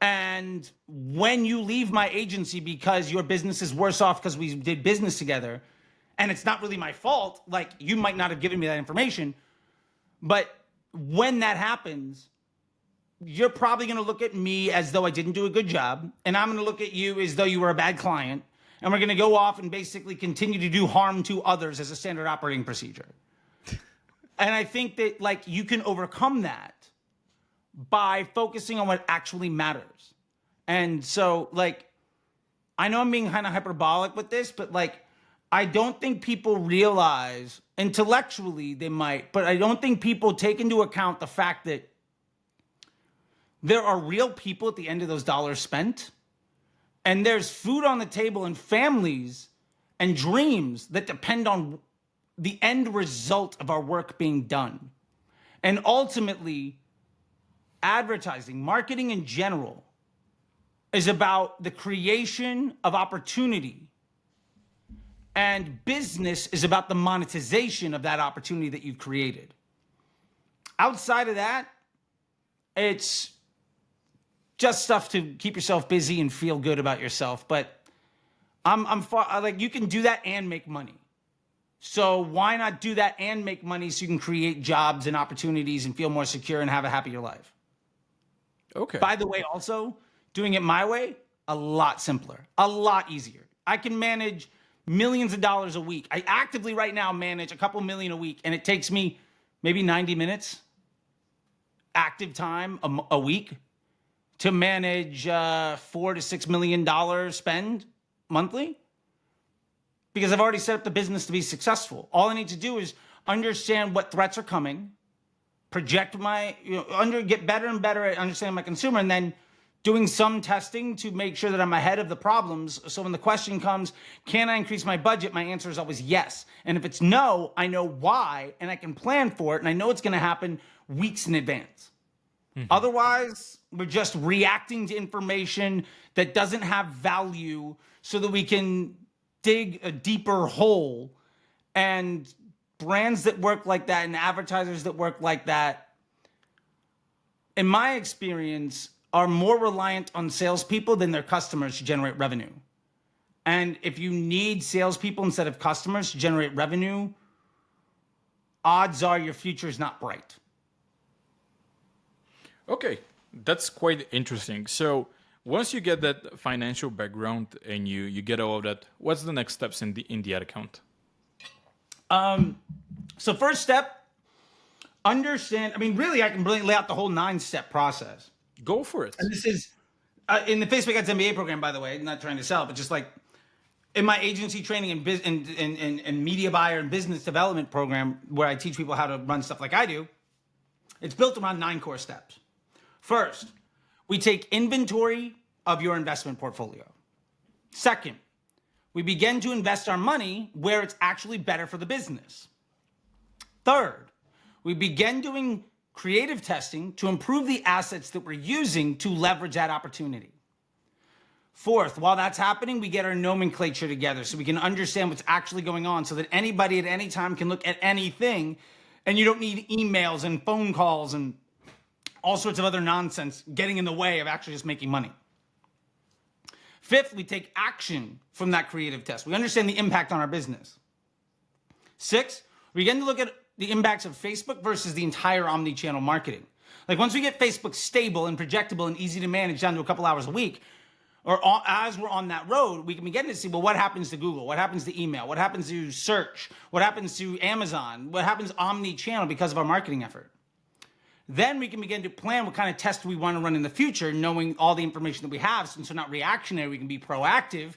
And when you leave my agency because your business is worse off because we did business together, and it's not really my fault, like you might not have given me that information, but when that happens, you're probably going to look at me as though I didn't do a good job, and I'm going to look at you as though you were a bad client, and we're going to go off and basically continue to do harm to others as a standard operating procedure. And I think that like you can overcome that by focusing on what actually matters. And so like, I know I'm being kind of hyperbolic with this, but like, I don't think people realize intellectually they might, but I don't think people take into account the fact that there are real people at the end of those dollars spent. And there's food on the table and families and dreams that depend on the end result of our work being done. And ultimately, advertising, marketing in general, is about the creation of opportunity. And business is about the monetization of that opportunity that you've created. Outside of that, it's just stuff to keep yourself busy and feel good about yourself. But I'm far, like you can do that and make money. So why not do that and make money so you can create jobs and opportunities and feel more secure and have a happier life? Okay. By the way, also, doing it my way, a lot simpler, a lot easier. I can manage millions of dollars a week. I actively right now manage a couple million a week, and it takes me maybe 90 minutes active time a week to manage $4 to $6 million spend monthly because I've already set up the business to be successful. All I need to do is understand what threats are coming, project my, get better and better at understanding my consumer, and then doing some testing to make sure that I'm ahead of the problems. So when the question comes, can I increase my budget? My answer is always yes. And if it's no, I know why, and I can plan for it, and I know it's going to happen weeks in advance. Otherwise, we're just reacting to information that doesn't have value so that we can dig a deeper hole. And brands that work like that and advertisers that work like that, in my experience, are more reliant on salespeople than their customers to generate revenue. And if you need salespeople instead of customers to generate revenue, odds are your future is not bright. Okay, that's quite interesting. So once you get that financial background and you get all of that, what's the next steps in the ad account? So first step, understand, really, I can really lay out the whole 9-step process. Go for it. And this is in the Facebook Ads MBA program, by the way. I'm not trying to sell, but just like in my agency training and media buyer and business development program, where I teach people how to run stuff like I do, it's built around 9 core steps. First, we take inventory of your investment portfolio. Second, we begin to invest our money where it's actually better for the business. Third, we begin doing creative testing to improve the assets that we're using to leverage that opportunity. Fourth, while that's happening, we get our nomenclature together so we can understand what's actually going on so that anybody at any time can look at anything and you don't need emails and phone calls and all sorts of other nonsense getting in the way of actually just making money. Fifth, we take action from that creative test. We understand the impact on our business. Six, we begin to look at the impacts of Facebook versus the entire omni-channel marketing. Like once we get Facebook stable and projectable and easy to manage down to a couple hours a week, or as we're on that road, we can begin to see, well, what happens to Google? What happens to email? What happens to search? What happens to Amazon? What happens omni-channel because of our marketing effort? Then we can begin to plan what kind of test we want to run in the future, knowing all the information that we have. Since we're not reactionary, we can be proactive.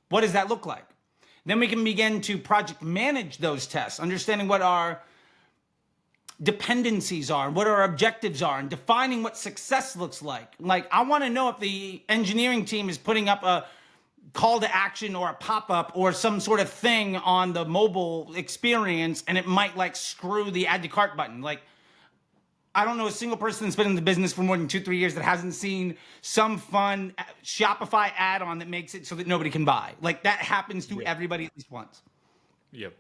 What does that look like? Then we can begin to project manage those tests, understanding what our dependencies are, what our objectives are, and defining what success looks like. Like, I want to know if the engineering team is putting up a call to action or a pop-up or some sort of thing on the mobile experience, and it might like screw the add to cart button. Like, I don't know a single person that's been in the business for more than 2-3 years that hasn't seen some fun Shopify add-on that makes it so that nobody can buy. Like, that happens to everybody at least once. Yep.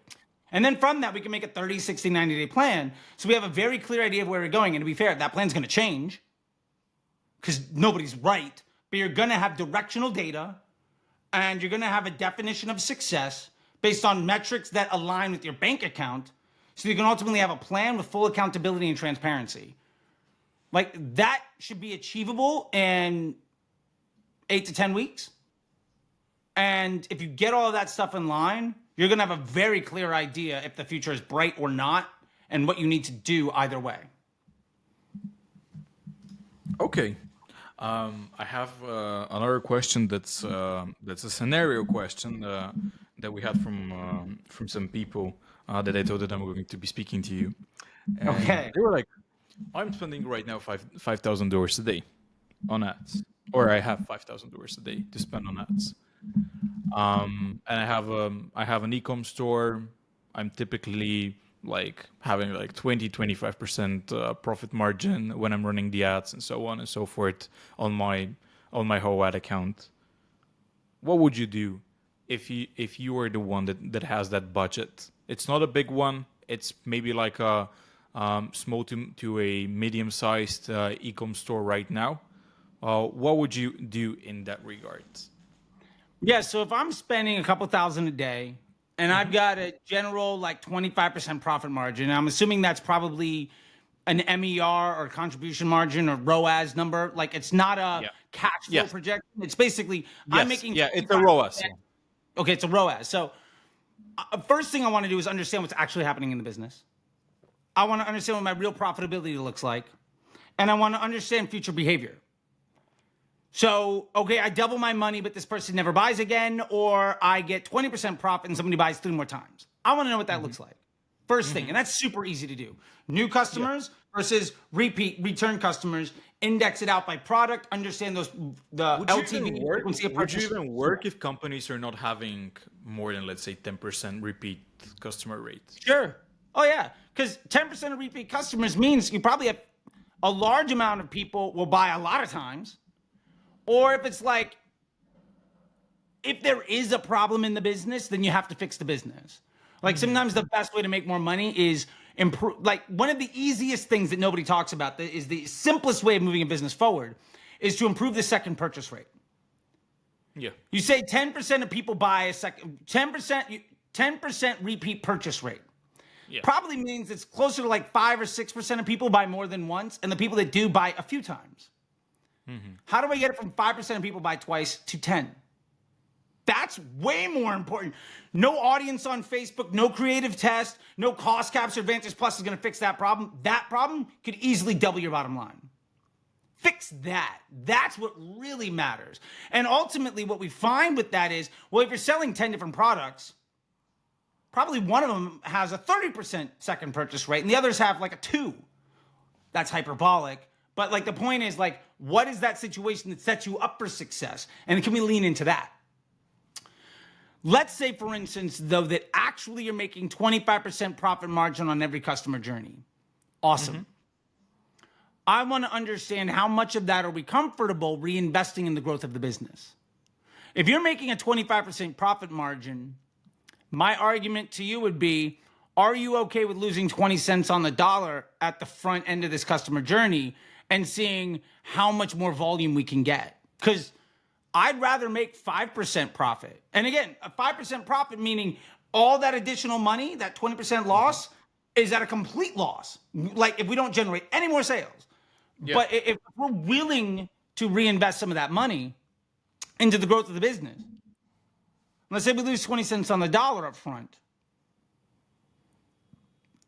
And then from that, we can make a 30, 60, 90-day plan. So we have a very clear idea of where we're going. And to be fair, that plan's going to change because nobody's right. But you're going to have directional data and you're going to have a definition of success based on metrics that align with your bank account. So you can ultimately have a plan with full accountability and transparency. Like, that should be achievable in 8 to 10 weeks. And if you get all of that stuff in line, you're going to have a very clear idea if the future is bright or not and what you need to do either way. Okay. I have another question that's a scenario question that we had from some people that I told that I'm going to be speaking to you. And Okay. they were like, I'm spending right now $5,000 a day on ads, or I have $5,000 a day to spend on ads. And I have an e-com store. I'm typically like having like 20-25% profit margin when I'm running the ads and so on and so forth on my whole ad account. What would you do if you were the one that has that budget? It's not a big one. It's maybe like a small to a medium-sized e-com store right now. What would you do in that regard? Yeah, so if I'm spending a couple thousand a day and I've got a general like 25% profit margin, I'm assuming that's probably an MER or contribution margin or ROAS number. Like, it's not a cash flow projection. It's basically I'm making it's a ROAS. Okay, it's a ROAS. So first thing I want to do is understand what's actually happening in the business. I want to understand what my real profitability looks like, and I want to understand future behavior. So, okay, I double my money, but this person never buys again, or I get 20% profit and somebody buys 3 more times. I want to know what that looks like. First thing, and that's super easy to do. New customers versus return customers, index it out by product, understand the LTV, frequency of purchase. Would you even work if companies are not having more than, let's say, 10% repeat customer rate? Sure. Oh, yeah, because 10% of repeat customers means you probably have a large amount of people will buy a lot of times. Or if it's like, if there is a problem in the business, then you have to fix the business. Like, sometimes the best way to make more money is improve. Like, one of the easiest things that nobody talks about that is the simplest way of moving a business forward is to improve the second purchase rate. Yeah. You say 10% of people buy a second, 10% repeat purchase rate. Yeah. Probably means it's closer to like 5 or 6% of people buy more than once, and the people that do buy a few times. How do I get it from 5% of people buy twice to 10? That's way more important. No audience on Facebook, no creative test, no cost capture. Advantage Plus is going to fix that problem. That problem could easily double your bottom line. Fix that. That's what really matters. And ultimately what we find with that is, well, if you're selling 10 different products, probably one of them has a 30% second purchase rate and the others have like a 2. That's hyperbolic. But like the point is like, what is that situation that sets you up for success? And can we lean into that? Let's say, for instance, though, that actually you're making 25% profit margin on every customer journey. Awesome. I want to understand how much of that are we comfortable reinvesting in the growth of the business. If you're making a 25% profit margin, my argument to you would be, are you okay with losing 20 cents on the dollar at the front end of this customer journey and seeing how much more volume we can get? Because I'd rather make 5% profit. And again, a 5% profit meaning all that additional money, that 20% loss, is at a complete loss. Like if we don't generate any more sales. Yeah. But if we're willing to reinvest some of that money into the growth of the business, let's say we lose 20 cents on the dollar up front.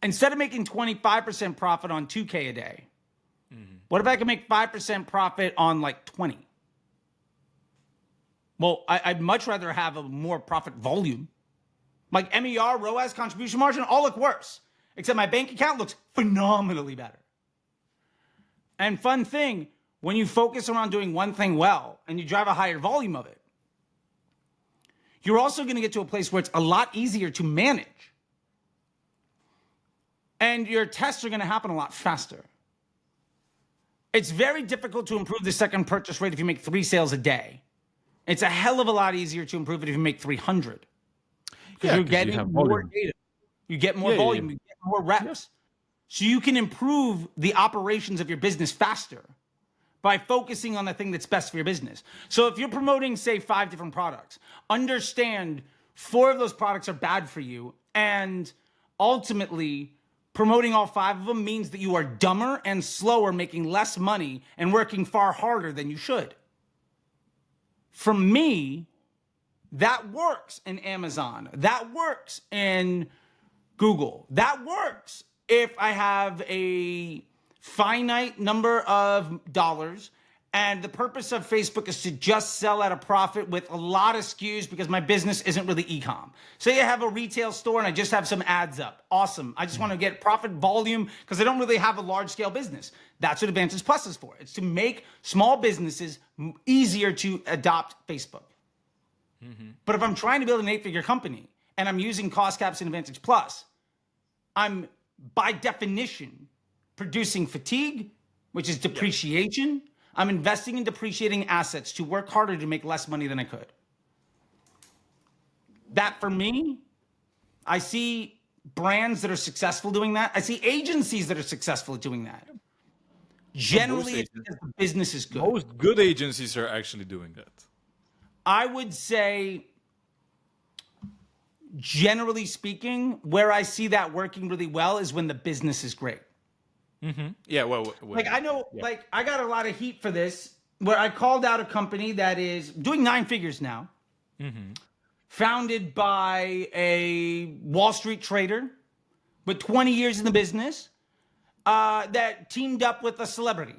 Instead of making 25% profit on 2K a day, what if I can make 5% profit on like 20? Well, I'd much rather have a more profit volume. Like MER, ROAS, contribution margin, all look worse. Except my bank account looks phenomenally better. And fun thing, when you focus around doing one thing well and you drive a higher volume of it, you're also going to get to a place where it's a lot easier to manage. And your tests are going to happen a lot faster. It's very difficult to improve the second purchase rate if you make 3 sales a day. It's a hell of a lot easier to improve it if you make 300. Because you're getting more data. You get more volume, you get more reps. Yeah. So you can improve the operations of your business faster by focusing on the thing that's best for your business. So if you're promoting, say, 5 different products, understand 4 of those products are bad for you. And ultimately, promoting all 5 of them means that you are dumber and slower, making less money and working far harder than you should. For me, that works in Amazon. That works in Google. That works if I have a finite number of dollars and the purpose of Facebook is to just sell at a profit with a lot of SKUs because my business isn't really e-com. Say I have a retail store and I just have some ads up. Awesome. I just want to get profit volume because I don't really have a large scale business. That's what Advantage Plus is for. It's to make small businesses easier to adopt Facebook. But if I'm trying to build an 8-figure company and I'm using cost caps in Advantage Plus, I'm by definition producing fatigue, which is depreciation. I'm investing in depreciating assets to work harder to make less money than I could. That for me, I see brands that are successful doing that. I see agencies that are successful at doing that. Generally, it's because the business is good. Most good agencies are actually doing that. I would say, generally speaking, where I see that working really well is when the business is great. Yeah, well, like I know, like I got a lot of heat for this, where I called out a company that is doing 9 figures now, founded by a Wall Street trader with 20 years in the business, that teamed up with a celebrity.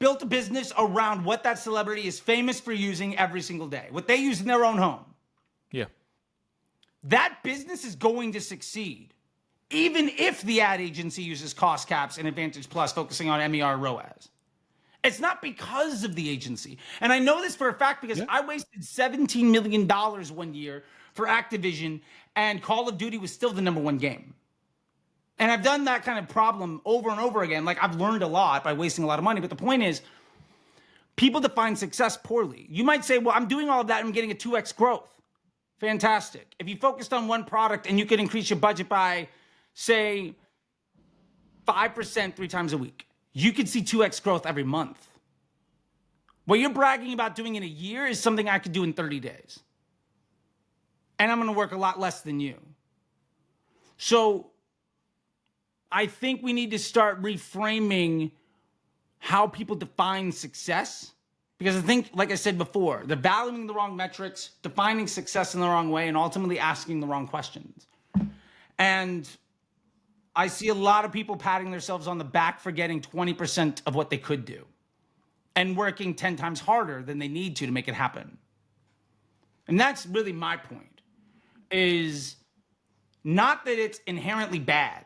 Built a business around what that celebrity is famous for using every single day, what they use in their own home. Yeah. That business is going to succeed, even if the ad agency uses cost caps and Advantage Plus, focusing on MER ROAS. It's not because of the agency. And I know this for a fact because I wasted $17 million one year for Activision, and Call of Duty was still the #1 game. And I've done that kind of problem over and over again. Like, I've learned a lot by wasting a lot of money. But the point is, people define success poorly. You might say, well, I'm doing all of that and I'm getting a 2x growth. Fantastic. If you focused on one product and you could increase your budget by, say, 5% 3 times a week, you could see 2x growth every month. What you're bragging about doing in a year is something I could do in 30 days. And I'm going to work a lot less than you. So I think we need to start reframing how people define success. Because I think, like I said before, they're valuing the wrong metrics, defining success in the wrong way, and ultimately asking the wrong questions. And I see a lot of people patting themselves on the back for getting 20% of what they could do and working 10 times harder than they need to make it happen. And that's really my point, is not that it's inherently bad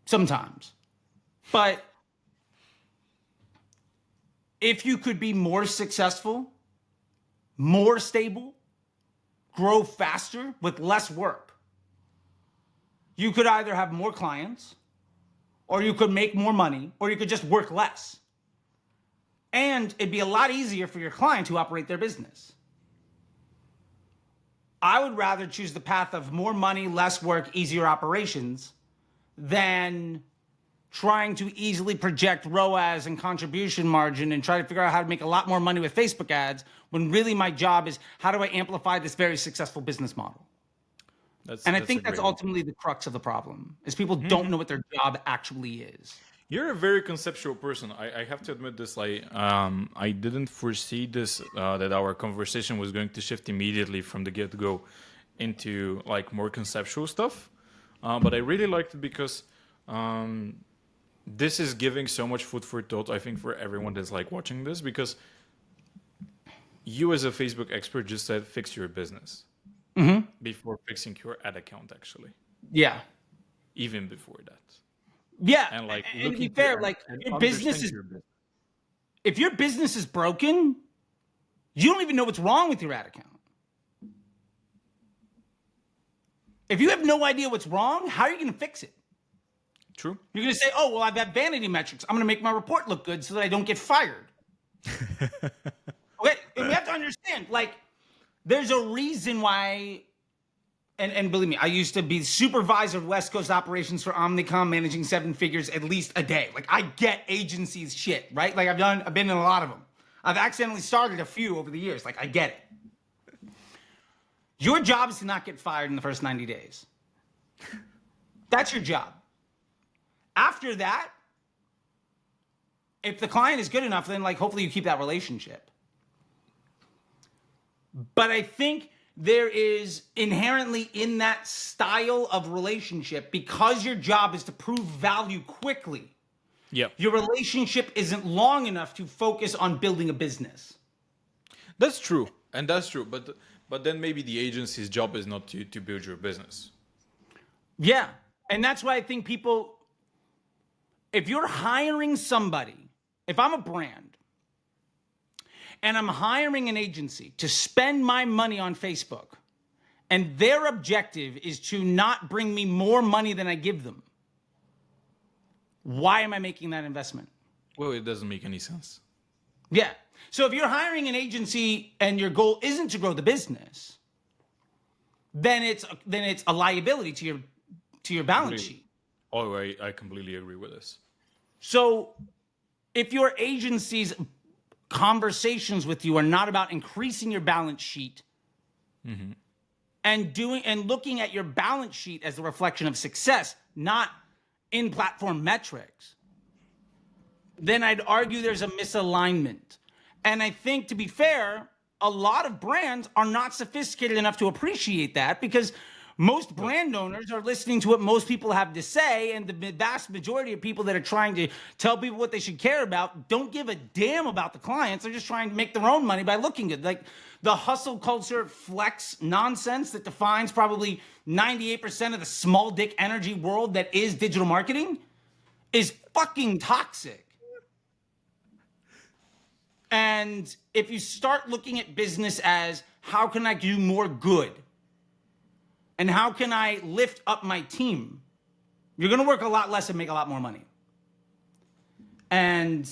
sometimes, but if you could be more successful, more stable, grow faster with less work, you could either have more clients, or you could make more money, or you could just work less. And it'd be a lot easier for your client to operate their business. I would rather choose the path of more money, less work, easier operations than trying to easily project ROAS and contribution margin and try to figure out how to make a lot more money with Facebook ads, when really my job is how do I amplify this very successful business model? I think that's ultimately the crux of the problem, is people don't know what their job actually is. You're a very conceptual person. I have to admit this. I didn't foresee this, that our conversation was going to shift immediately from the get-go into like more conceptual stuff. But I really liked it because this is giving so much food for thought, I think, for everyone that's like watching this, because you as a Facebook expert just said fix your business before fixing your ad account, actually. Yeah. Even before that. Yeah. And like, and to be fair, like your business is, if your business is broken, you don't even know what's wrong with your ad account. If you have no idea what's wrong, how are you going to fix it? True. You're going to say, oh, well, I've got vanity metrics. I'm going to make my report look good so that I don't get fired. Okay, and we have to understand, like, there's a reason why, and believe me, I used to be supervisor of West Coast operations for Omnicom, managing 7 figures at least a day. Like, I get agencies shit, right? Like, I've been in a lot of them. I've accidentally started a few over the years. Like, I get it. Your job is to not get fired in the first 90 days. That's your job. After that, if the client is good enough, then like hopefully you keep that relationship. But I think there is inherently in that style of relationship, because your job is to prove value quickly. Yep. Your relationship isn't long enough to focus on building a business. That's true. And that's true. But then maybe the agency's job is not to build your business. Yeah. And that's why I think people, if you're hiring somebody, if I'm a brand and I'm hiring an agency to spend my money on Facebook, and their objective is to not bring me more money than I give them, why am I making that investment? Well, it doesn't make any sense. Yeah. So if you're hiring an agency and your goal isn't to grow the business, then it's a liability to your balance sheet. Oh, I completely agree with this. So if your agency's conversations with you are not about increasing your balance sheet and looking at your balance sheet as a reflection of success, not in platform metrics, then I'd argue there's a misalignment. And I think, to be fair, a lot of brands are not sophisticated enough to appreciate that, because most brand owners are listening to what most people have to say, and the vast majority of people that are trying to tell people what they should care about don't give a damn about the clients. They're just trying to make their own money by looking good. Like the hustle culture flex nonsense that defines probably 98% of the small dick energy world that is digital marketing is fucking toxic. And if you start looking at business as how can I do more good and how can I lift up my team, you're going to work a lot less and make a lot more money. And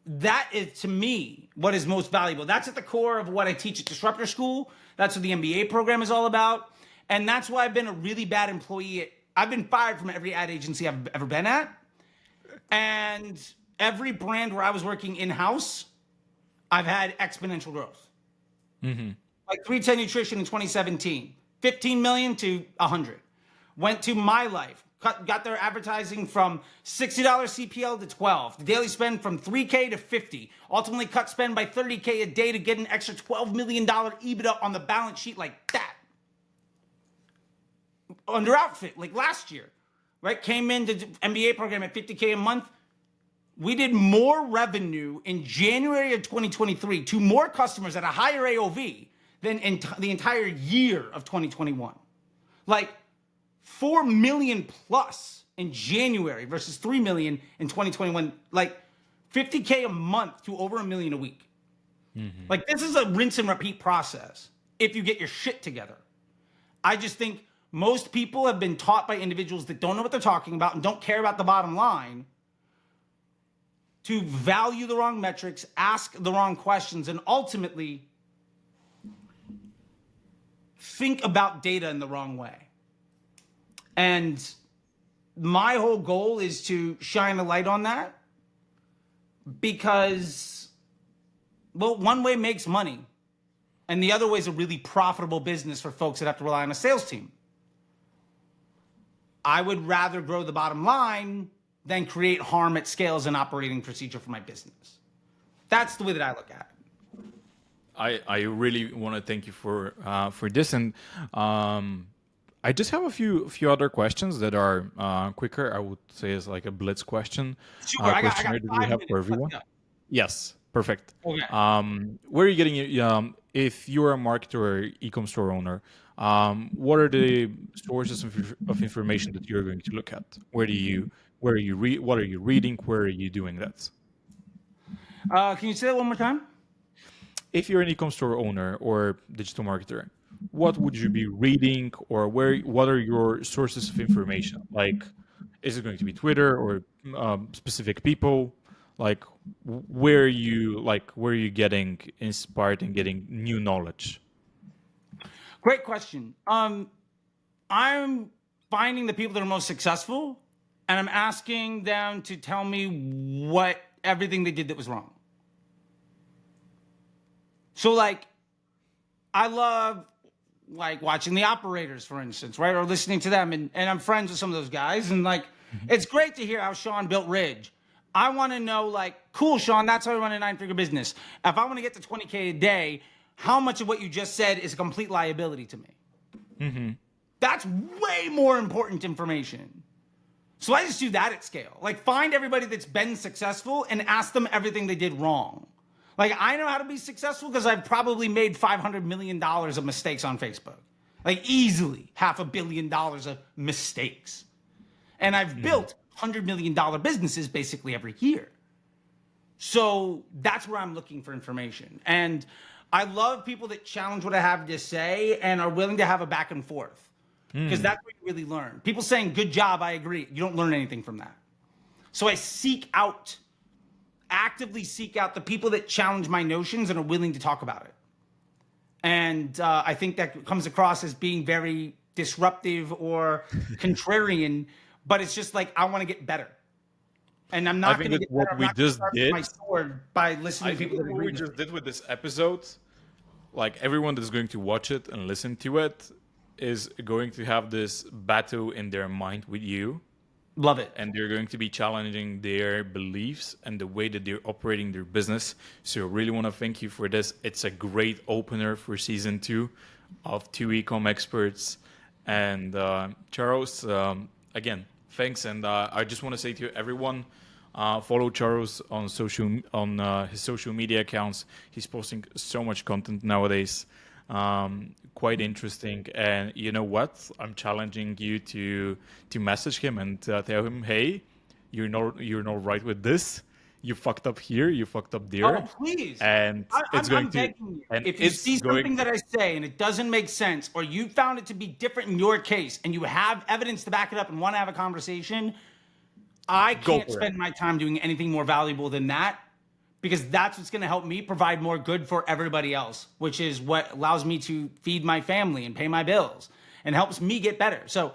that is, to me, what is most valuable. That's at the core of what I teach at Disruptor School. That's what the MBA program is all about. And that's why I've been a really bad employee. I've been fired from every ad agency I've ever been at. And every brand where I was working in-house, I've had exponential growth. Like 310 Nutrition in 2017, 15 million to 100. Went to My Life, got their advertising from $60 CPL to 12. The daily spend from 3K to 50. Ultimately cut spend by 30K a day to get an extra $12 million EBITDA on the balance sheet like that. Under Outfit, like last year, right? Came into MBA program at 50K a month. We did more revenue in January of 2023 to more customers at a higher AOV than in the entire year of 2021. Like 4 million plus in January versus 3 million in 2021. Like $50K a month to over $1 million a week. Like, this is a rinse and repeat process if you get your shit together. I just think most people have been taught by individuals that don't know what they're talking about and don't care about the bottom line to value the wrong metrics, ask the wrong questions, and ultimately think about data in the wrong way. And my whole goal is to shine a light on that because, well, one way makes money and the other way is a really profitable business for folks that have to rely on a sales team. I would rather grow the bottom line than create harm at scale as an operating procedure for my business. That's the way that I look at it. I really want to thank you for this, and I just have a few other questions that are quicker. I would say is like a Blitz question. Sure, I got Questionnaire that we 5 have minutes. for everyone. Yes, perfect. Okay. Where are you getting if you're a marketer or e-com store owner? What are the sources of information that you're going to look at? What are you reading? Where are you doing that? Can you say that one more time? If you're an e-com store owner or digital marketer, what would you be reading, or what are your sources of information? Like, is it going to be Twitter or specific people? Like, where are you getting inspired and getting new knowledge? Great question. I'm finding the people that are most successful, and I'm asking them to tell me what everything they did that was wrong. So, like, I love like watching the operators, for instance, right? Or listening to them. And I'm friends with some of those guys. And like, it's great to hear how Sean built Ridge. I want to know, like, cool, Sean, that's how I run a 9-figure business. If I want to get to 20K a day, how much of what you just said is a complete liability to me? That's way more important information. So I just do that at scale. Like, find everybody that's been successful and ask them everything they did wrong. Like, I know how to be successful because I've probably made $500 million of mistakes on Facebook. Like, easily $500 million of mistakes. And I've built $100 million businesses basically every year. So that's where I'm looking for information. And I love people that challenge what I have to say and are willing to have a back and forth. Because that's where you really learn. People saying, good job, I agree. You don't learn anything from that. So I actively seek out the people that challenge my notions and are willing to talk about it. And I think that comes across as being very disruptive or contrarian, but it's just like, I want to get better. And I'm not going to get better. What we just did, my sword by listening to people that agree. What we just did with this episode, like, everyone that's going to watch it and listen to it is going to have this battle in their mind with you. Love it. And they're going to be challenging their beliefs and the way that they're operating their business. So I really want to thank you for this. It's a great opener for season 2 of Two Ecomm Experts. And Charles, again, thanks. And I just want to say to everyone, follow Charles on his social media accounts. He's posting so much content nowadays. Quite interesting. And you know what? I'm challenging you to message him and tell him, hey, you're not right with this. You fucked up here. You fucked up there. Oh, please. And I'm begging you. If you see something that I say and it doesn't make sense, or you found it to be different in your case, and you have evidence to back it up and want to have a conversation, I can't spend my time doing anything more valuable than that. Because that's what's going to help me provide more good for everybody else, which is what allows me to feed my family and pay my bills and helps me get better. So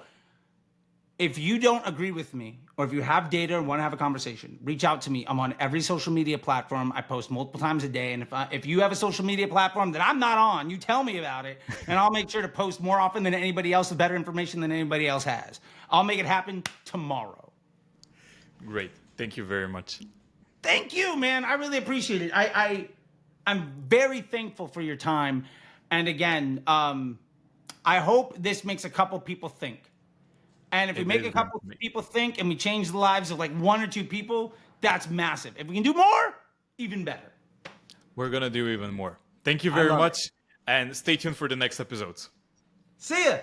if you don't agree with me, or if you have data and want to have a conversation, reach out to me. I'm on every social media platform. I post multiple times a day. And if you have a social media platform that I'm not on, you tell me about it, and I'll make sure to post more often than anybody else with better information than anybody else has. I'll make it happen tomorrow. Great. Thank you very much. Thank you, man. I really appreciate it. I'm very thankful for your time. And again, I hope this makes a couple people think. And if we make a couple people think and we change the lives of like 1 or 2 people, that's massive. If we can do more, even better. We're going to do even more. Thank you very much. And stay tuned for the next episodes. See ya.